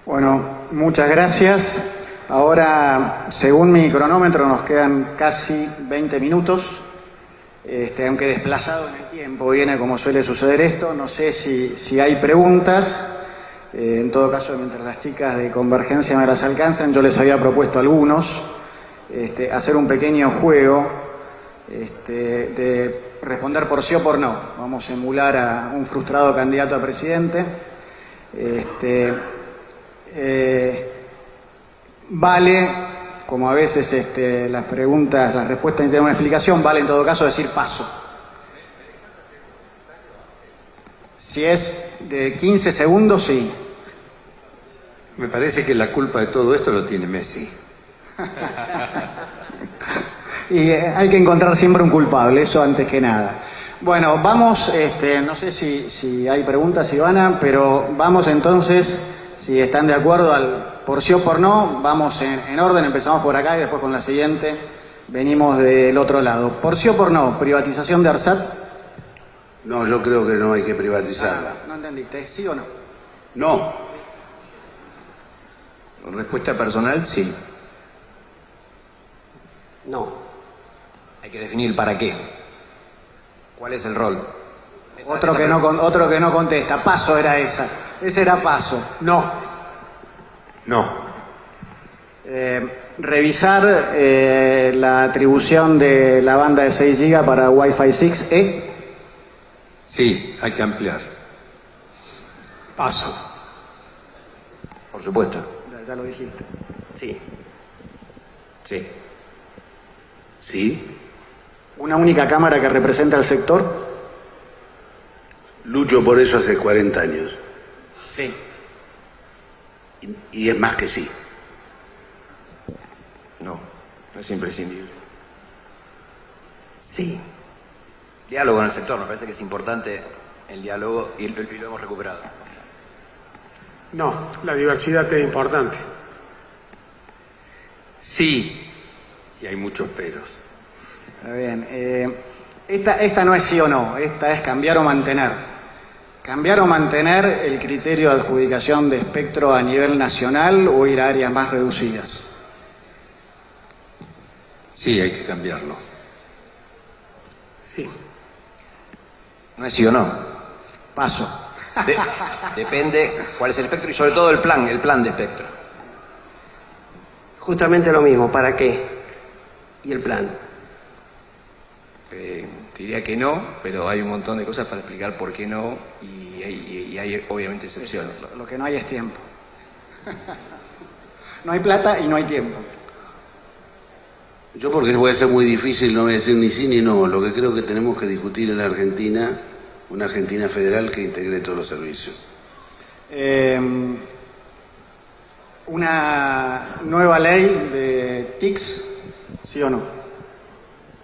Bueno, muchas gracias. Ahora, según mi cronómetro, nos quedan casi 20 minutos. Aunque desplazado en el tiempo, viene como suele suceder esto. No sé si hay preguntas. En todo caso, mientras las chicas de Convergencia me las alcanzan, yo les había propuesto algunos. Hacer un pequeño juego de responder por sí o por no. Vamos a emular a un frustrado candidato a presidente. Vale, como a veces las preguntas, las respuestas necesitan una explicación, vale en todo caso decir paso. Si es de 15 segundos, sí. Me parece que la culpa de todo esto lo tiene Messi. Y hay que encontrar siempre un culpable, eso antes que nada. Bueno, vamos, no sé si hay preguntas, Ivana, pero vamos entonces, si están de acuerdo, al por sí o por no, vamos en orden, empezamos por acá y después con la siguiente venimos del otro lado. Por sí o por no, privatización de ARSAT. No, yo creo que no hay que privatizarla. No entendiste, ¿sí o no? No. Respuesta personal, sí. No. Hay que definir para qué. ¿Cuál es el rol? Otro que no contesta. Paso era esa. Ese era paso. No. No. Revisar la atribución de la banda de 6 GB para Wi-Fi 6E. Sí, hay que ampliar. Paso. Por supuesto. Ya lo dijiste. Sí. Sí. ¿Sí? Una única cámara que representa al sector. Lucho por eso hace 40 años. Sí. Y es más que sí. No, no es imprescindible. Sí. Diálogo en el sector, me parece que es importante el diálogo y lo hemos recuperado. No, la diversidad es importante. Sí, y hay muchos peros. Está bien. Esta no es sí o no, esta es cambiar o mantener. Cambiar o mantener el criterio de adjudicación de espectro a nivel nacional o ir a áreas más reducidas. Sí, hay que cambiarlo. Sí. No es sí o no. Paso. Depende cuál es el espectro y sobre todo el plan de espectro. Justamente lo mismo, ¿para qué? ¿Y el plan? Diría que no, pero hay un montón de cosas para explicar por qué no y hay obviamente excepciones. Lo que no hay es tiempo. No hay plata y no hay tiempo. Yo porque puede ser muy difícil, no voy a decir ni sí ni no. Lo que creo que tenemos que discutir en la Argentina, una Argentina federal que integre todos los servicios. Una nueva ley de TICs, ¿sí o no?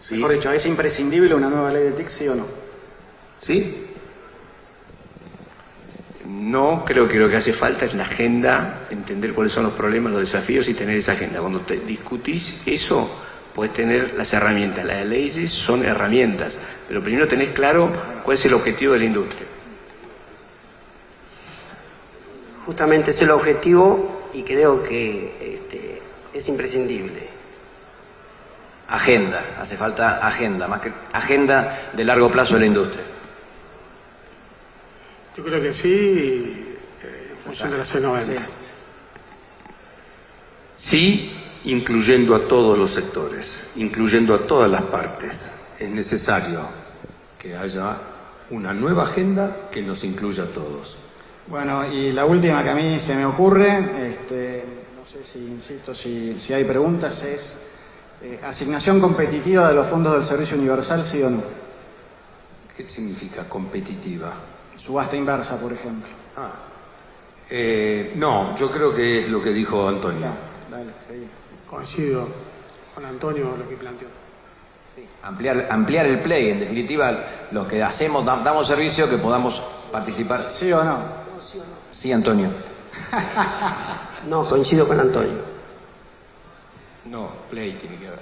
¿Sí? Mejor dicho, ¿es imprescindible una nueva ley de TICs, sí o no? ¿Sí? No, creo que lo que hace falta es la agenda, entender cuáles son los problemas, los desafíos y tener esa agenda. Cuando te discutís eso, podés tener las herramientas. Las leyes son herramientas, pero primero tenés claro cuál es el objetivo de la industria. Justamente es el objetivo y creo que es imprescindible. Agenda, hace falta agenda, más que agenda de largo plazo de la industria. Yo creo que sí, función de la C90. Sí. Sí, incluyendo a todos los sectores, incluyendo a todas las partes. Es necesario que haya una nueva agenda que nos incluya a todos. Bueno, y la última que a mí se me ocurre, no sé si, insisto, si hay preguntas, es asignación competitiva de los fondos del servicio universal, ¿sí o no? ¿Qué significa competitiva? Subasta inversa, por ejemplo. No, yo creo que es lo que dijo Antonio. Dale, seguí. Coincido con Antonio lo que planteó. Ampliar el play, en definitiva, lo que hacemos, damos servicio, que podamos participar. ¿Sí o no? Sí, Antonio. No, coincido con Antonio. No, play tiene que ver.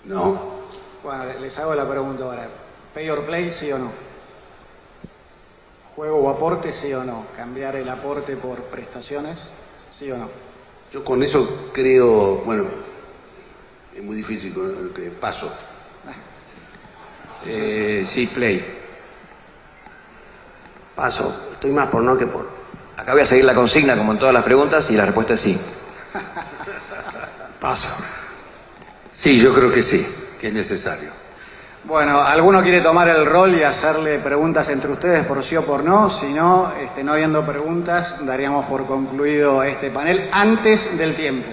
No. Bueno, les hago la pregunta ahora. ¿Pay or play, sí o no? ¿Juego o aporte, sí o no? ¿Cambiar el aporte por prestaciones, sí o no? Yo con eso creo, bueno, es muy difícil con el que paso. Sí, play. Paso. Estoy más por no que por. Acá voy a seguir la consigna como en todas las preguntas y la respuesta es sí. Paso. Sí, yo creo que sí, que es necesario. Bueno, ¿alguno quiere tomar el rol y hacerle preguntas entre ustedes por sí o por no? Si no, no habiendo preguntas, daríamos por concluido este panel antes del tiempo.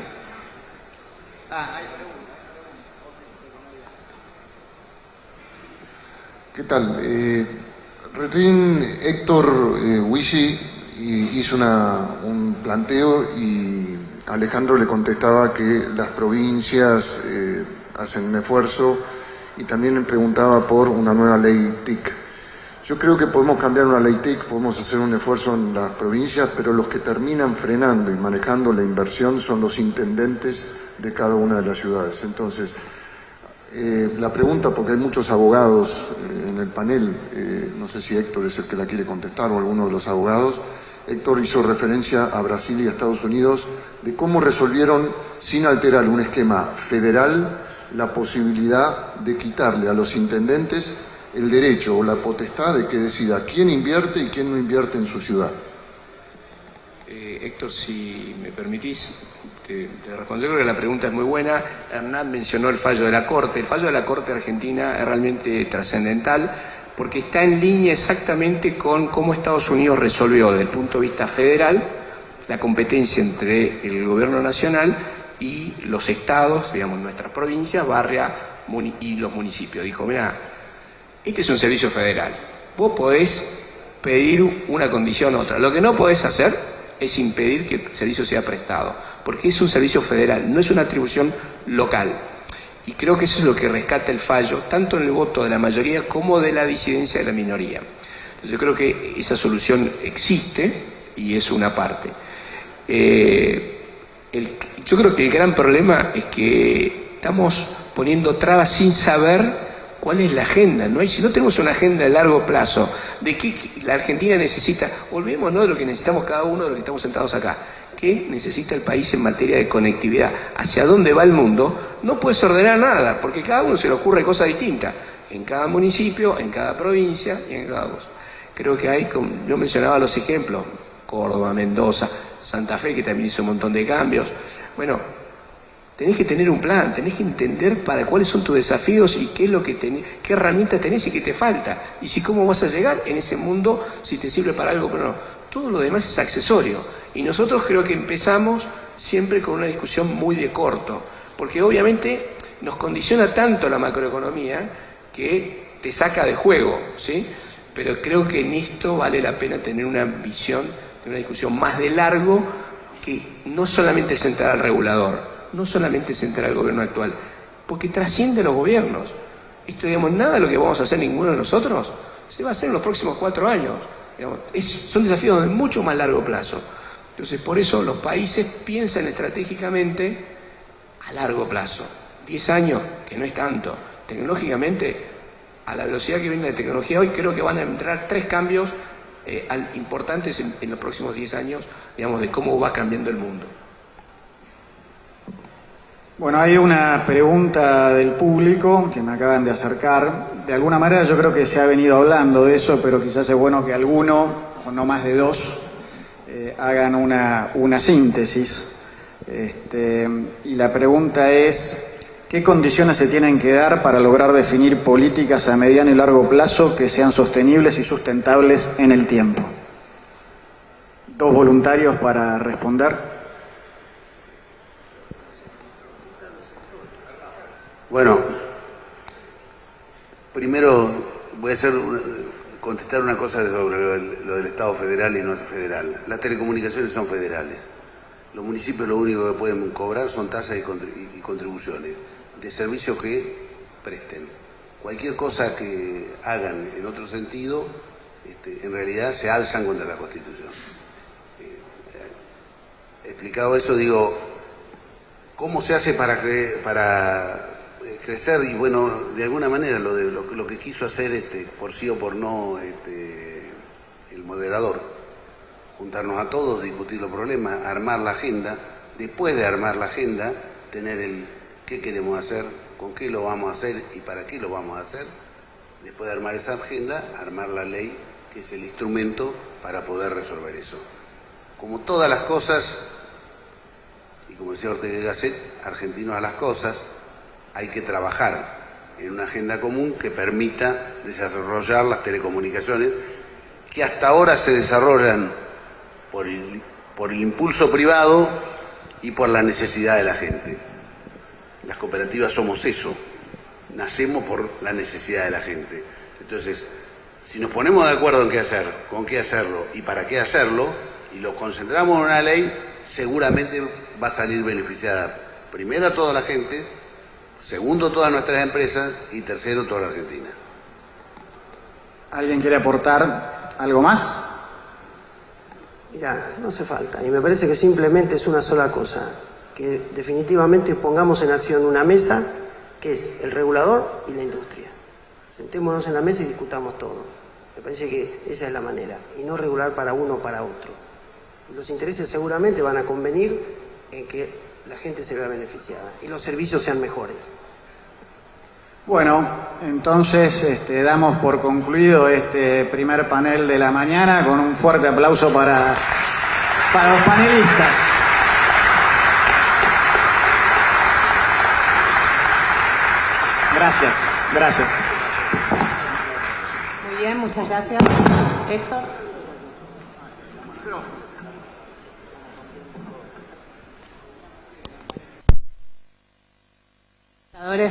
Hay preguntas. ¿Qué tal? Recién Héctor Huishi hizo un planteo y Alejandro le contestaba que las provincias hacen un esfuerzo y también le preguntaba por una nueva ley TIC. Yo creo que podemos cambiar una ley TIC, podemos hacer un esfuerzo en las provincias, pero los que terminan frenando y manejando la inversión son los intendentes de cada una de las ciudades. Entonces, la pregunta, porque hay muchos abogados en el panel, no sé si Héctor es el que la quiere contestar o alguno de los abogados. Héctor hizo referencia a Brasil y a Estados Unidos de cómo resolvieron, sin alterar un esquema federal, la posibilidad de quitarle a los intendentes el derecho o la potestad de que decida quién invierte y quién no invierte en su ciudad. Héctor, si me permitís, te respondo. Yo creo que la pregunta es muy buena. Hernán mencionó el fallo de la Corte. El fallo de la Corte Argentina es realmente trascendental porque está en línea exactamente con cómo Estados Unidos resolvió desde el punto de vista federal la competencia entre el gobierno nacional y los estados, digamos, nuestras provincias, barrias y los municipios. Dijo, mira, este es un servicio federal. Vos podés pedir una condición u otra. Lo que no podés hacer es impedir que el servicio sea prestado, porque es un servicio federal, no es una atribución local. Y creo que eso es lo que rescata el fallo, tanto en el voto de la mayoría como de la disidencia de la minoría. Entonces, yo creo que esa solución existe y es una parte. Yo creo que el gran problema es que estamos poniendo trabas sin saber cuál es la agenda. Si no tenemos una agenda de largo plazo, de qué la Argentina necesita, olvidémonos de lo que necesitamos cada uno de los que estamos sentados acá. ¿Qué necesita el país en materia de conectividad? ¿Hacia dónde va el mundo? No puedes ordenar nada, porque cada uno se le ocurre cosas distintas, en cada municipio, en cada provincia y en cada cosa. Creo que hay, como yo mencionaba los ejemplos, Córdoba, Mendoza, Santa Fe, que también hizo un montón de cambios. Bueno, tenés que tener un plan, tenés que entender para cuáles son tus desafíos y qué es lo que tenés, qué herramientas tenés y qué te falta. Y si cómo vas a llegar en ese mundo, si te sirve para algo, pero no. Todo lo demás es accesorio. Y nosotros creo que empezamos siempre con una discusión muy de corto, porque obviamente nos condiciona tanto la macroeconomía que te saca de juego, ¿sí? Pero creo que en esto vale la pena tener una visión, una discusión más de largo, que no solamente centrar al regulador, no solamente centrar al gobierno actual, porque trasciende los gobiernos. Esto, digamos, nada de lo que vamos a hacer ninguno de nosotros se va a hacer en los próximos 4 años. Digamos, son desafíos de mucho más largo plazo. Entonces, por eso los países piensan estratégicamente a largo plazo. 10 años, que no es tanto. Tecnológicamente, a la velocidad que viene la tecnología hoy, creo que van a entrar 3 cambios importantes en los próximos 10 años, digamos, de cómo va cambiando el mundo. Bueno, hay una pregunta del público que me acaban de acercar. De alguna manera yo creo que se ha venido hablando de eso, pero quizás es bueno que alguno, o no más de 2, hagan una síntesis. Y la pregunta es, ¿qué condiciones se tienen que dar para lograr definir políticas a mediano y largo plazo que sean sostenibles y sustentables en el tiempo? 2 voluntarios para responder. Bueno, primero voy a contestar una cosa sobre lo del Estado federal y no federal. Las telecomunicaciones son federales. Los municipios lo único que pueden cobrar son tasas y contribuciones de servicios que presten. Cualquier cosa que hagan en otro sentido, en realidad se alzan contra la Constitución. Explicado eso, digo, ¿cómo se hace para crecer? Y bueno, de alguna manera lo que quiso hacer por sí o por no el moderador, juntarnos a todos, discutir los problemas, armar la agenda, después de armar la agenda, tener el qué queremos hacer, con qué lo vamos a hacer y para qué lo vamos a hacer. Después de armar esa agenda, armar la ley, que es el instrumento para poder resolver eso. Como todas las cosas, y como decía Ortega y Gasset, argentinos a las cosas, hay que trabajar en una agenda común que permita desarrollar las telecomunicaciones que hasta ahora se desarrollan por el impulso privado y por la necesidad de la gente. Las cooperativas somos eso, nacemos por la necesidad de la gente. Entonces, si nos ponemos de acuerdo en qué hacer, con qué hacerlo y para qué hacerlo, y lo concentramos en una ley, seguramente va a salir beneficiada primero a toda la gente, segundo todas nuestras empresas y tercero toda la Argentina. ¿Alguien quiere aportar algo más? Mira, no hace falta. Y me parece que simplemente es una sola cosa. Que definitivamente pongamos en acción una mesa que es el regulador y la industria. Sentémonos en la mesa y discutamos todo. Me parece que esa es la manera. Y no regular para uno o para otro. Los intereses seguramente van a convenir en que la gente se vea beneficiada y los servicios sean mejores. Bueno, entonces damos por concluido este primer panel de la mañana con un fuerte aplauso para los panelistas. Gracias. Muy bien, muchas gracias. Héctor.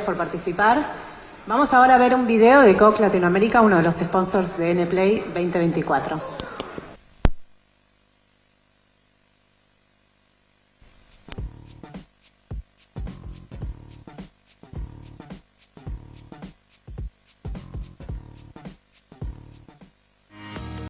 Por participar. Vamos ahora a ver un video de Coq Latinoamérica, uno de los sponsors de NPlay 2024.